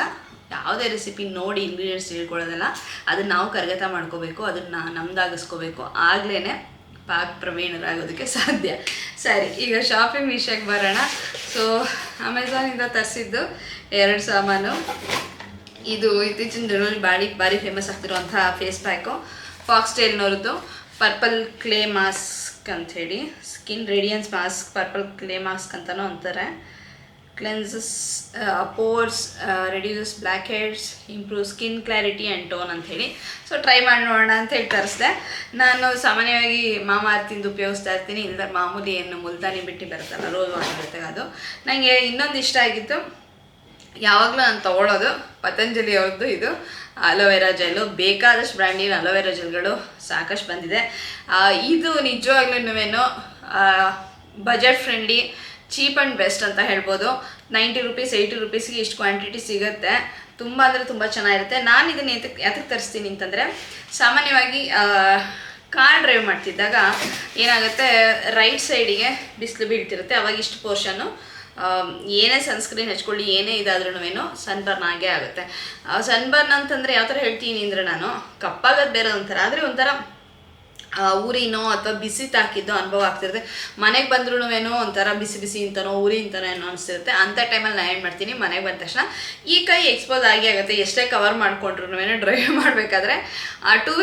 ಯಾವುದೇ ರೆಸಿಪಿ ನೋಡಿ ಇಂಗ್ರೀಡಿಯೆಂಟ್ಸ್ ತಿಳ್ಕೊಳ್ಳೋದಲ್ಲ, ಅದನ್ನು ನಾವು ಕರಗತ ಮಾಡ್ಕೋಬೇಕು, ಅದನ್ನು ನಮ್ದಾಗಿಸ್ಕೋಬೇಕು. ಆಗಲೇ ಪಾಕ ಪ್ರವೀಣರಾಗೋದಕ್ಕೆ ಸಾಧ್ಯ. ಸರಿ, ಈಗ ಶಾಪಿಂಗ್ ವಿಷಯಕ್ಕೆ ಬರೋಣ. ಸೊ ಅಮೆಝಾನಿಂದ ತರಿಸಿದ್ದು 2 ಸಾಮಾನು. ಇದು ಇತ್ತೀಚಿನ ದಿನಗಳಲ್ಲಿ ಭಾರಿ ಫೇಮಸ್ ಆಗ್ತಿರುವಂಥ ಫೇಸ್ ಪ್ಯಾಕು, ಫಾಕ್ಸ್ಟೈಲ್ನವ್ರದ್ದು ಪರ್ಪಲ್ ಕ್ಲೇ ಮಾಸ್ಕ್ ಅಂಥೇಳಿ, skin radiance mask, purple clay mask ಅಂತಲೂ ಅಂತಾರೆ. Cleanses pores, reduces blackheads, improve skin clarity and tone ಅಂಥೇಳಿ. ಸೊ ಟ್ರೈ ಮಾಡಿ ನೋಡೋಣ ಅಂತೇಳಿ ತರಿಸಿದೆ. ನಾನು ಸಾಮಾನ್ಯವಾಗಿ ಮಾಮಾರ್ತಿಂದು ಉಪಯೋಗಿಸ್ತಾ ಇರ್ತೀನಿ, ಇಲ್ಲದ ಮಾಮೂಲಿ ಏನು ಮುಲ್ತಾನಿ ಬಿಟ್ಟು ಬರುತ್ತಲ್ಲ ರೋಸ್ ವಾಟರ್ ಜೊತೆಗೆ, ಅದು ನನಗೆ ಇನ್ನೊಂದು ಇಷ್ಟ ಆಗಿತ್ತು. ಯಾವಾಗಲೂ ನಾನು ತೊಗೊಳ್ಳೋದು ಪತಂಜಲಿ ಅವ್ರದ್ದು ಇದು ಅಲೋವೆರಾ ಜೆಲ್ಲು. ಬೇಕಾದಷ್ಟು ಬ್ರ್ಯಾಂಡಿನ ಅಲೋವೆರಾ ಜೆಲ್ಗಳು ಸಾಕಷ್ಟು ಬಂದಿದೆ. ಇದು ನಿಜವಾಗ್ಲೂ budget friendly, cheap and best ಅಂತ ಹೇಳ್ಬೋದು. 90 ರುಪೀಸ್ 80 ರುಪೀಸ್ಗೆ ಇಷ್ಟು ಕ್ವಾಂಟಿಟಿ ಸಿಗುತ್ತೆ. ತುಂಬ ಅಂದರೆ ತುಂಬ ಚೆನ್ನಾಗಿರುತ್ತೆ. ನಾನು ಇದನ್ನು ಯಾತಕ್ಕೆ ತರಿಸ್ತೀನಿ ಅಂತಂದರೆ, ಸಾಮಾನ್ಯವಾಗಿ ಕಾರ್ ಡ್ರೈವ್ ಮಾಡ್ತಿದ್ದಾಗ ಏನಾಗುತ್ತೆ, ರೈಟ್ ಸೈಡಿಗೆ ಬಿಸಿಲು ಬೀಳ್ತಿರುತ್ತೆ, ಅವಾಗ ಇಷ್ಟು ಪೋರ್ಷನ್ನು ಏನೇ ಸನ್ಸ್ಕ್ರೀನ್ ಹಚ್ಕೊಳ್ಳಿ ಏನೇ ಇದಾದ್ರೂ ಸನ್ಬರ್ನ್ ಆಗೇ ಆಗುತ್ತೆ. ಸನ್ಬರ್ನ್ ಅಂತಂದರೆ ಯಾವ ಥರ ಹೇಳ್ತೀನಿ ಅಂದರೆ, ನಾನು ಕಪ್ಪಾಗೋದು ಬೇರೆ ಒಂಥರ, ಆದರೆ ಒಂಥರ ಉರಿನೋ ಅಥವಾ ಬಿಸಿ ತಾಕಿದ್ದೋ ಅನುಭವ ಆಗ್ತಿರುತ್ತೆ. ಮನೆಗೆ ಬಂದ್ರೂ ಒಂಥರ ಬಿಸಿ ಬಿಸಿ ಇಂತನೋ ಉರಿ ಇಂತನೋ ಏನೋ ಅನಿಸ್ತಿರುತ್ತೆ. ಅಂಥ ಟೈಮಲ್ಲಿ ನಾನು ಏನು ಮಾಡ್ತೀನಿ, ಮನೆಗೆ ಬಂದ ತಕ್ಷಣ ಈ ಕೈ ಎಕ್ಸ್ಪೋಸ್ ಆಗಿ ಆಗುತ್ತೆ. ಎಷ್ಟೇ ಕವರ್ ಮಾಡ್ಕೊಂಡ್ರು ಡ್ರೈವ್ ಮಾಡಬೇಕಾದ್ರೆ, ಟೂ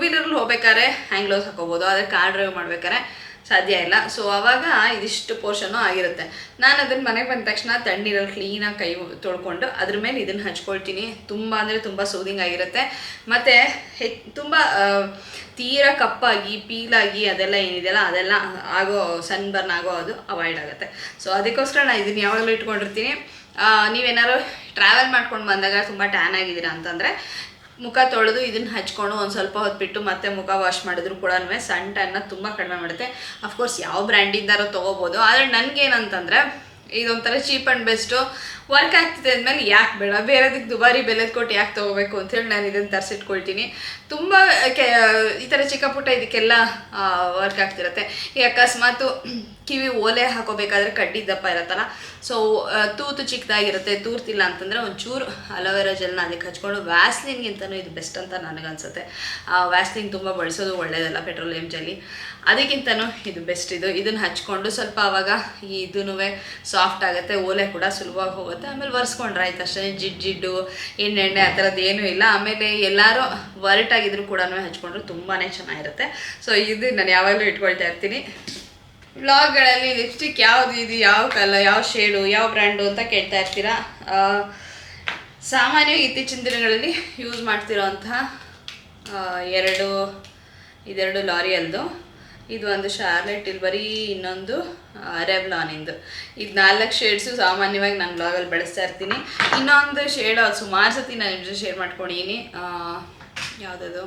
ವೀಲರಲ್ಲಿ ಹೋಗ್ಬೇಕಾದ್ರೆ ಹ್ಯಾಂಡ್ ಗ್ಲೌಸ್ ಹಾಕೋಬೋದು, ಆದರೆ ಕಾರ್ ಡ್ರೈವ್ ಮಾಡ್ಬೇಕಾದ್ರೆ ಸಾಧ್ಯ ಇಲ್ಲ. ಸೊ ಆವಾಗ ಇದಿಷ್ಟು ಪೋರ್ಷನ್ನು ಆಗಿರುತ್ತೆ. ನಾನು ಅದನ್ನು ಮನೆಗೆ ಬಂದ ತಕ್ಷಣ ತಣ್ಣೀರಲ್ಲಿ ಕ್ಲೀನಾಗಿ ಕೈ ತೊಳ್ಕೊಂಡು ಅದ್ರ ಮೇಲೆ ಇದನ್ನು ಹಚ್ಕೊಳ್ತೀನಿ. ತುಂಬ ಅಂದರೆ ತುಂಬ ಸೂದಿಂಗ್ ಆಗಿರುತ್ತೆ. ಮತ್ತು ತುಂಬ ತೀರಾ ಕಪ್ಪಾಗಿ ಪೀಲಾಗಿ ಅದೆಲ್ಲ ಏನಿದೆಯಲ್ಲ ಅದೆಲ್ಲ ಸನ್ಬರ್ನ್ ಆಗೋ ಅದು ಅವಾಯ್ಡ್ ಆಗುತ್ತೆ. ಸೊ ಅದಕ್ಕೋಸ್ಕರ ನಾನು ಇದನ್ನು ಯಾವಾಗಲೂ ಇಟ್ಕೊಂಡಿರ್ತೀನಿ. ನೀವೇನಾದ್ರು ಟ್ರಾವೆಲ್ ಮಾಡ್ಕೊಂಡು ಬಂದಾಗ ತುಂಬ ಟ್ಯಾನ್ ಆಗಿದ್ದೀರಾ ಅಂತಂದರೆ ಮುಖ ತೊಳೆದು ಇದನ್ನು ಹಚ್ಕೊಂಡು ಒಂದು ಸ್ವಲ್ಪ ಹೊತ್ತು ಬಿಟ್ಟು ಮತ್ತೆ ಮುಖ ವಾಶ್ ಮಾಡಿದ್ರು ಕೂಡ ಸನ್ ಟ್ಯಾನ್ನ ತುಂಬ ಕಡಿಮೆ ಮಾಡುತ್ತೆ. ಅಫ್ಕೋರ್ಸ್ ಯಾವ ಬ್ರ್ಯಾಂಡಿಂದಾರೋ ತೊಗೋಬೋದು, ಆದರೆ ನನಗೇನಂತಂದರೆ ಇದೊಂಥರ ಚೀಪ್ ಆ್ಯಂಡ್ ಬೆಸ್ಟು, ವರ್ಕ್ ಆಗ್ತಿದೆ ಅಂದಮೇಲೆ ಯಾಕೆ ಬೇಡ, ಬೇರೆದಕ್ಕೆ ದುಬಾರಿ ಬೆಲೆದು ಕೊಟ್ಟು ಯಾಕೆ ತೊಗೋಬೇಕು ಅಂಥೇಳಿ ನಾನು ಇದನ್ನು ತರಿಸಿಟ್ಕೊಳ್ತೀನಿ. ತುಂಬ ಈ ಥರ ಚಿಕ್ಕ ಪುಟ್ಟ ಇದಕ್ಕೆಲ್ಲ ವರ್ಕ್ ಆಗ್ತಿರುತ್ತೆ. ಈ ಅಕಸ್ಮಾತು ಕಿವಿ ಓಲೆ ಹಾಕೋಬೇಕಾದ್ರೆ ಕಡ್ಡಿ ದಪ್ಪ ಇರುತ್ತಲ್ಲ, ಸೊ ತೂತು ಚಿಕ್ಕದಾಗಿರುತ್ತೆ, ತೂರ್ತಿಲ್ಲ ಅಂತಂದರೆ ಒಂಚೂರು ಅಲೋವೆರಾ ಜೆಲ್ನ ಅದಕ್ಕೆ ಹಚ್ಕೊಂಡು, ವ್ಯಾಸ್ಲಿನ್ಗಿಂತನೂ ಇದು ಬೆಸ್ಟ್ ಅಂತ ನನಗನ್ಸುತ್ತೆ. ವ್ಯಾಸ್ಲಿನ್ ತುಂಬ ಬಳಸೋದು ಒಳ್ಳೆಯದಲ್ಲ, ಪೆಟ್ರೋಲಿಯಂ ಜೆಲ್ಲಿ, ಅದಕ್ಕಿಂತನೂ ಇದು ಬೆಸ್ಟ್. ಇದನ್ನು ಹಚ್ಕೊಂಡು ಸ್ವಲ್ಪ ಆವಾಗ ಇದೂ ಸಾಫ್ಟ್ ಆಗುತ್ತೆ, ಓಲೆ ಕೂಡ ಸುಲಭವಾಗಿ ಹೋಗುತ್ತೆ. ಆಮೇಲೆ ಒರೆಸ್ಕೊಂಡ್ರೆ ಆಯ್ತು ಅಷ್ಟೇ. ಜಿಡ್ಡು ಎಣ್ಣೆ ಆ ಥರದ್ದು ಏನೂ ಇಲ್ಲ. ಆಮೇಲೆ ಎಲ್ಲರೂ ಒರಟಾಗಿದ್ರು ಕೂಡ ಹಚ್ಕೊಂಡ್ರೆ ತುಂಬಾ ಚೆನ್ನಾಗಿರುತ್ತೆ. ಸೊ ಇದು ನಾನು ಯಾವಾಗಲೂ ಇಟ್ಕೊಳ್ತಾ ಇರ್ತೀನಿ. ವ್ಲಾಗ್ಗಳಲ್ಲಿ ಲಿಪ್ಸ್ಟಿಕ್ ಯಾವುದು ಇದು, ಯಾವ ಕಲರ್, ಯಾವ ಶೇಡು, ಯಾವ ಬ್ರ್ಯಾಂಡು ಅಂತ ಕೇಳ್ತಾ ಇರ್ತೀರಾ. ಸಾಮಾನ್ಯವಾಗಿ ಇತ್ತೀಚಿನ ದಿನಗಳಲ್ಲಿ ಯೂಸ್ ಮಾಡ್ತಿರೋಂತಹ ಇದೆರಡು ಲಾರಿಯಲ್ದು, ಇದು ಒಂದು ಶಾರ್ಲೆಟ್ ಟಿಲ್ಬರಿ, ಇನ್ನೊಂದು ರೆವ್ಲಾನಿಂದು. ಇದು 4 ಶೇಡ್ಸು ಸಾಮಾನ್ಯವಾಗಿ ನಾನು ಬ್ಲಾಗಲ್ಲಿ ಬಳಸ್ತಾ ಇರ್ತೀನಿ. ಇನ್ನೊಂದು ಶೇಡ್ ಅದು ಸುಮಾರು ಸತಿ ನಾನು ನಿಮ್ಮ ಜೊತೆ ಶೇರ್ ಮಾಡ್ಕೊಂಡಿದ್ದೀನಿ. ಯಾವುದದು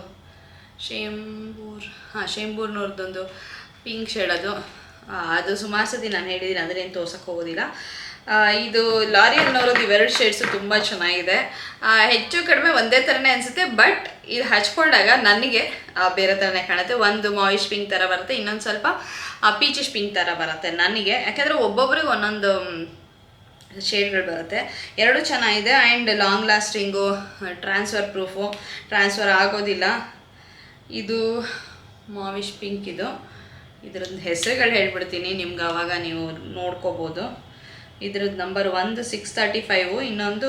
ಶೇಂಬೂರ್ನವ್ರದ್ದೊಂದು ಪಿಂಕ್ ಶೇಡ್, ಅದು ಸುಮಾರು ಸತಿ ನಾನು ಹೇಳಿದ್ದೀನಿ, ಅದನ್ನೇನು ತೋರ್ಸೋಕ್ಕೆ ಹೋಗೋದಿಲ್ಲ. ಇದು ಲಾರಿಯಲ್ನವ್ರದ್ದು ಇವೆರಡು ಶೇಡ್ಸು ತುಂಬ ಚೆನ್ನಾಗಿದೆ. ಹೆಚ್ಚು ಕಡಿಮೆ ಒಂದೇ ಥರನೇ ಅನಿಸುತ್ತೆ, ಬಟ್ ಇದು ಹಚ್ಕೊಂಡಾಗ ನನಗೆ ಬೇರೆ ಥರನೇ ಕಾಣುತ್ತೆ. ಒಂದು ಮಾಯಿಶ್ ಪಿಂಕ್ ಥರ ಬರುತ್ತೆ, ಇನ್ನೊಂದು ಸ್ವಲ್ಪ ಪೀಚಿಶ್ ಪಿಂಕ್ ಥರ ಬರುತ್ತೆ ನನಗೆ. ಯಾಕೆಂದರೆ ಒಬ್ಬೊಬ್ರಿಗೆ ಒಂದೊಂದು ಶೇಡ್ಗಳು ಬರುತ್ತೆ. ಎರಡೂ ಚೆನ್ನಾಗಿದೆ and long lasting, transfer proof, transfer ಆಗೋದಿಲ್ಲ. ಇದು ಮಾವಿಶ್ ಪಿಂಕ್. ಇದ್ರದ್ದು ಹೆಸರುಗಳು ಹೇಳ್ಬಿಡ್ತೀನಿ ನಿಮ್ಗೆ, ಆವಾಗ ನೀವು ನೋಡ್ಕೋಬೋದು. ಇದ್ರದ್ದು ನಂಬರ್ 1 635, ಇನ್ನೊಂದು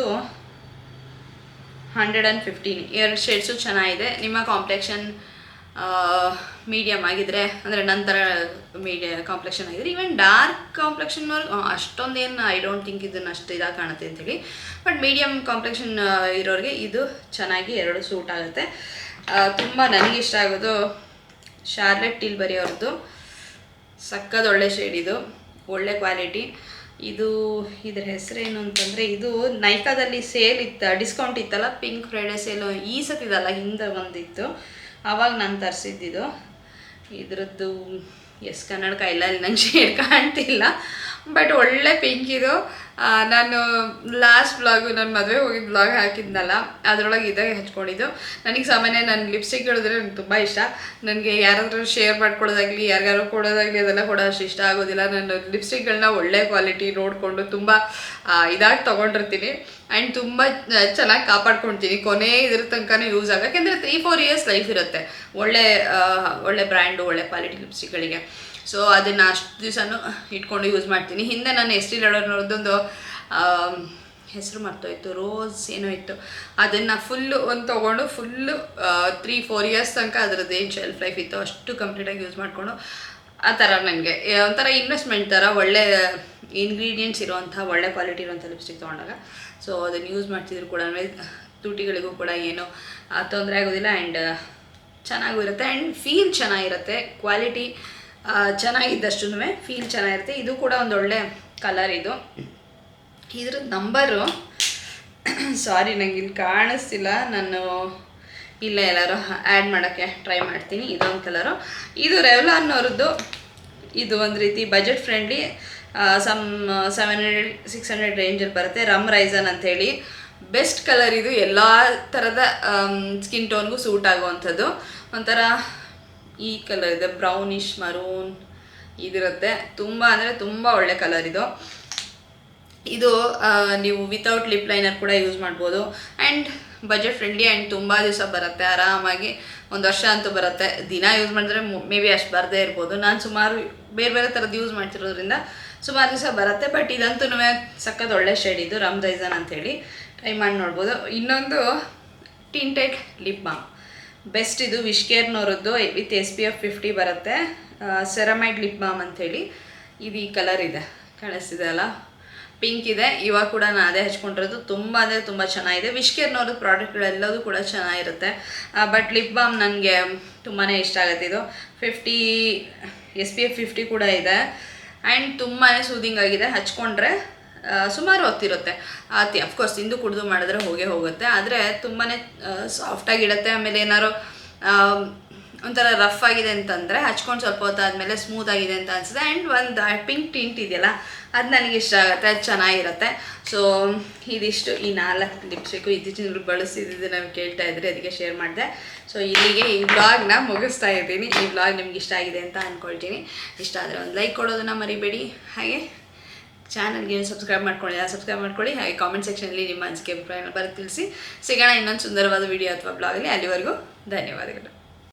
115. ಎರಡು ಶೇಡ್ಸು ಚೆನ್ನಾಗಿದೆ. ನಿಮ್ಮ ಕಾಂಪ್ಲೆಕ್ಷನ್ ಮೀಡಿಯಮ್ ಆಗಿದ್ರೆ, ಅಂದರೆ ನಂತರ ಕಾಂಪ್ಲೆಕ್ಷನ್ ಆಗಿದ್ರೆ, ಈವನ್ ಡಾರ್ಕ್ ಕಾಂಪ್ಲೆಕ್ಷನ್ನವ್ರಿಗೆ ಅಷ್ಟೊಂದೇನು ಐ ಡೋಂಟ್ ಥಿಂಕ್ ಇದನ್ನು ಅಷ್ಟು ಇದಾಗಿ ಕಾಣುತ್ತೆ ಅಂಥೇಳಿ, ಬಟ್ ಮೀಡಿಯಮ್ ಕಾಂಪ್ಲೆಕ್ಷನ್ ಇರೋರಿಗೆ ಇದು ಚೆನ್ನಾಗಿ ಎರಡು ಸೂಟ್ ಆಗುತ್ತೆ. ತುಂಬ ನನಗಿಷ್ಟ ಆಗೋದು ಶಾರ್ಲೆಟ್ ಟಿಲ್ಬರಿ ಅವ್ರದ್ದು, ಸಕ್ಕದ ಒಳ್ಳೆ ಶೇಡ್, ಇದು ಒಳ್ಳೆ ಕ್ವಾಲಿಟಿ. ಇದ್ರ ಹೆಸರೇನು ಅಂತಂದರೆ, ಇದು ನೈಕಾದಲ್ಲಿ ಸೇಲ್ ಇತ್ತು, ಡಿಸ್ಕೌಂಟ್ ಇತ್ತಲ್ಲ, ಪಿಂಕ್ ಫ್ರೈಡೇ ಸೇಲು ಈ ಸತಿದಲ್ಲ, ಹಿಂದೆ ಒಂದಿತ್ತು, ಆವಾಗ ನಾನು ತರಿಸಿದ್ದಿದ್ದು. ಇದ್ರದ್ದು ಕನ್ನಡಕ ಇಲ್ಲ, ಇಲ್ಲಿ ನಂಗೆ ಶೇಡ್ ಕಾಣ್ತಿಲ್ಲ, ಬಟ್ ಒಳ್ಳೆ ಪಿಂಕ್ ಇದು. ನಾನು ಲಾಸ್ಟ್ ಬ್ಲಾಗು ನನ್ನ ಮದುವೆ ಹೋಗಿದ್ದು ಬ್ಲಾಗ್ ಹಾಕಿದ್ನಲ್ಲ, ಅದರೊಳಗೆ ಇದಾಗೆ ಹಚ್ಕೊಂಡಿದ್ದು. ನನಗೆ ಸಾಮಾನ್ಯ ನನ್ನ ಲಿಪ್ಸ್ಟಿಕ್ ಹೇಳಿದ್ರೆ ನನಗೆ ತುಂಬ ಇಷ್ಟ. ನನಗೆ ಯಾರಾದರೂ ಶೇರ್ ಮಾಡ್ಕೊಳ್ಳೋದಾಗಲಿ, ಯಾರಿಗಾರು ಕೊಡೋದಾಗಲಿ ಅದೆಲ್ಲ ಕೂಡ ಅಷ್ಟು ಇಷ್ಟ ಆಗೋದಿಲ್ಲ. ನಾನು ಲಿಪ್ಸ್ಟಿಕ್ಗಳನ್ನ ಒಳ್ಳೆ ಕ್ವಾಲಿಟಿ ನೋಡಿಕೊಂಡು ತುಂಬ ಇದಾಗಿ ತೊಗೊಂಡಿರ್ತೀನಿ ಆ್ಯಂಡ್ ತುಂಬ ಚೆನ್ನಾಗಿ ಕಾಪಾಡ್ಕೊಳ್ತೀನಿ. ಕೊನೆ ಇದ್ರ ತನಕನೂ ಯೂಸ್ ಆಗ, ಯಾಕೆಂದರೆ 3-4 ಇಯರ್ಸ್ ಲೈಫ್ ಇರುತ್ತೆ ಒಳ್ಳೆ ಬ್ರ್ಯಾಂಡು, ಒಳ್ಳೆ ಕ್ವಾಲಿಟಿ ಲಿಪ್ಸ್ಟಿಕ್ಗಳಿಗೆ. ಸೊ ಅದನ್ನು ಅಷ್ಟು ದಿವಸನೂ ಇಟ್ಕೊಂಡು ಯೂಸ್ ಮಾಡ್ತೀನಿ. ಹಿಂದೆ ನಾನು ಎಸ್ಟಿ ಲಾಡರ್ನವ್ರದ್ದೊಂದು ಹೆಸರು ಮರ್ತೋಯ್ತು, ರೋಸ್ ಏನೋ ಇತ್ತು, ಅದನ್ನು ಫುಲ್ಲು ತೊಗೊಂಡು 3-4 ಇಯರ್ಸ್ ತನಕ ಅದರದ್ದು ಏನು ಶೆಲ್ಫ್ ಲೈಫ್ ಇತ್ತು ಅಷ್ಟು ಕಂಪ್ಲೀಟಾಗಿ ಯೂಸ್ ಮಾಡಿಕೊಂಡು, ಆ ಥರ ನನಗೆ ಒಂಥರ ಇನ್ವೆಸ್ಟ್ಮೆಂಟ್ ಥರ ಒಳ್ಳೆ ಇಂಗ್ರೀಡಿಯೆಂಟ್ಸ್ ಇರೋವಂಥ ಒಳ್ಳೆ ಕ್ವಾಲಿಟಿ ಇರೋವಂಥ ಲಿಪ್ಸ್ಟಿಕ್ ತೊಗೊಂಡಾಗ. ಸೊ ಅದನ್ನು ಯೂಸ್ ಮಾಡ್ತಿದ್ರು ಕೂಡ ತುಟಿಗಳಿಗೂ ಕೂಡ ಏನೂ ತೊಂದರೆ ಆಗೋದಿಲ್ಲ ಆ್ಯಂಡ್ ಚೆನ್ನಾಗೂ ಇರುತ್ತೆ ಆ್ಯಂಡ್ ಫೀಲ್ ಚೆನ್ನಾಗಿರುತ್ತೆ. ಕ್ವಾಲಿಟಿ ಚೆನ್ನಾಗಿದ್ದಷ್ಟು ಫೀಲ್ ಚೆನ್ನಾಗಿರುತ್ತೆ. ಇದು ಕೂಡ ಒಂದು ಒಳ್ಳೆ ಕಲರ್. ಇದ್ರ ನಂಬರು ಸಾರಿ ನನಗೆ ಇಲ್ಲಿ ಕಾಣಿಸ್ತಿಲ್ಲ, ನಾನು ಇಲ್ಲ ಎಲ್ಲರೂ ಆ್ಯಡ್ ಮಾಡೋಕ್ಕೆ ಟ್ರೈ ಮಾಡ್ತೀನಿ. ಇದೊಂದು ಕಲರು, ಇದು ರೆವ್ಲಾನ್ನವ್ರದ್ದು. ಇದು ಒಂದು ರೀತಿ ಬಜೆಟ್ ಫ್ರೆಂಡ್ಲಿ, 700-600 ರೇಂಜಲ್ಲಿ ಬರುತ್ತೆ. ರಮ್ ರೈಸನ್ ಅಂಥೇಳಿ ಬೆಸ್ಟ್ ಕಲರ್ ಇದು. ಎಲ್ಲ ಥರದ ಸ್ಕಿನ್ ಟೋನ್ಗೂ ಸೂಟ್ ಆಗುವಂಥದ್ದು. ಒಂಥರ ಈ ಕಲರ್ ಇದೆ, ಬ್ರೌನಿಶ್ ಮರೂನ್ ಇದಿರುತ್ತೆ. ತುಂಬ ಅಂದರೆ ತುಂಬ ಒಳ್ಳೆ ಕಲರ್ ಇದು. ಇದು ನೀವು ವಿತೌಟ್ ಲಿಪ್ ಲೈನರ್ ಕೂಡ ಯೂಸ್ ಮಾಡ್ಬೋದು. ಆ್ಯಂಡ್ ಬಜೆಟ್ ಫ್ರೆಂಡ್ಲಿ ಆ್ಯಂಡ್ ತುಂಬ ದಿವಸ ಬರುತ್ತೆ, ಆರಾಮಾಗಿ 1 ವರ್ಷ ಅಂತೂ ಬರುತ್ತೆ. ದಿನ ಯೂಸ್ ಮಾಡಿದ್ರೆ ಮೇ ಬಿ ಅಷ್ಟು ಬರದೇ ಇರ್ಬೋದು. ನಾನು ಸುಮಾರು ಬೇರೆ ಬೇರೆ ಥರದ್ದು ಯೂಸ್ ಮಾಡ್ತಿರೋದ್ರಿಂದ ಸುಮಾರು ದಿವಸ ಬರುತ್ತೆ. ಬಟ್ ಇದಂತೂ ಸಖತ್ ಒಳ್ಳೆ ಶೇಡ್ ಇದು, ರಮ್ದೈಸನ್ ಅಂಥೇಳಿ ಟ್ರೈ ಮಾಡಿ ನೋಡ್ಬೋದು. ಇನ್ನೊಂದು ಟಿಂಟೆಡ್ ಲಿಪ್ ಬಾಮ್ ಬೆಸ್ಟ್, ಇದು ವಿಶ್ಕೇರ್ನವ್ರದ್ದು ವಿತ್ SPF 50 ಬರುತ್ತೆ. ಸೆರಮೈಡ್ ಲಿಪ್ ಬಾಮ್ ಅಂಥೇಳಿ. ಇದು ಈ ಕಲರ್ ಇದೆ, ಕಾಣಿಸ್ತಿದೆ ಅಲ್ಲ, ಪಿಂಕ್ ಇದೆ. ಇವಾಗ ಕೂಡ ನಾನು ಅದೇ ಹಚ್ಕೊಂಡಿರೋದು. ತುಂಬ ಅಂದರೆ ತುಂಬ ಚೆನ್ನಾಗಿದೆ. ವಿಶ್ಕೇರ್ನವ್ರದ್ದು ಪ್ರಾಡಕ್ಟ್ಗಳೆಲ್ಲದೂ ಕೂಡ ಚೆನ್ನಾಗಿರುತ್ತೆ. ಬಟ್ ಲಿಪ್ ಬಾಮ್ ನನಗೆ ತುಂಬಾ ಇಷ್ಟ ಆಗುತ್ತೆ. ಇದು 50 SPF 50 ಕೂಡ ಇದೆ. ಆ್ಯಂಡ್ ತುಂಬಾ ಸೂದಿಂಗ್ ಆಗಿದೆ, ಹಚ್ಕೊಂಡ್ರೆ ಸುಮಾರು ಹೊತ್ತಿರುತ್ತೆ. ಅಫ್ಕೋರ್ಸ್ ತಿಂದು ಕುಡಿದು ಮಾಡಿದ್ರೆ ಹೋಗುತ್ತೆ, ಆದರೆ ತುಂಬಾ ಸಾಫ್ಟಾಗಿಡುತ್ತೆ. ಆಮೇಲೆ ಏನಾದ್ರು ಒಂಥರ ರಫ್ ಆಗಿದೆ ಅಂತಂದರೆ ಹಚ್ಕೊಂಡು ಸ್ವಲ್ಪ ಹೊತ್ತಾದಮೇಲೆ ಸ್ಮೂತ್ ಆಗಿದೆ ಅಂತ ಅನಿಸುತ್ತೆ. ಆ್ಯಂಡ್ ಒಂದು ಪಿಂಕ್ ಟಿಂಟ್ ಇದೆಯಲ್ಲ, ಅದು ನನಗೆ ಇಷ್ಟ ಆಗುತ್ತೆ, ಅದು ಚೆನ್ನಾಗಿರುತ್ತೆ. ಸೊ ಇದಿಷ್ಟು ಈ 4 ಲಿಪ್ಸ್ಟಿಕ್ಕು ಇತ್ತೀಚಿನ ಬಳಸಿದ್ದು ನಾವು ಕೇಳ್ತಾ ಇದ್ರಿ, ಅದಕ್ಕೆ ಶೇರ್ ಮಾಡಿದೆ. ಸೊ ಇಲ್ಲಿಗೆ ಈ ವ್ಲಾಗ್ನ ಮುಗಿಸ್ತಾ ಇದ್ದೀನಿ. ಈ ವ್ಲಾಗ್ ನಿಮ್ಗೆ ಇಷ್ಟ ಆಗಿದೆ ಅಂತ ಅಂದ್ಕೊಳ್ತೀನಿ. ಇಷ್ಟ ಆದರೆ ಒಂದು ಲೈಕ್ ಕೊಡೋದನ್ನು ಮರಿಬೇಡಿ. ಹಾಗೆ ಚಾನಲ್ಗೆ ಸಬ್ಸ್ಕ್ರೈಬ್ ಮಾಡ್ಕೊಳ್ಳಿ. ಹಾಗೆ ಕಾಮೆಂಟ್ ಸೆಕ್ಷನಲ್ಲಿ ನಿಮ್ಮ ಅನಿಸಿಕೆ ಅಭಿಪ್ರಾಯನ ಬರೆದು ತಿಳಿಸಿ. ಸಿಗೋಣ ಇನ್ನೊಂದು ಸುಂದರವಾದ ವಿಡಿಯೋ ಅಥವಾ ಬ್ಲಾಗಲ್ಲಿ. ಅಲ್ಲಿವರೆಗೂ ಧನ್ಯವಾದಗಳು.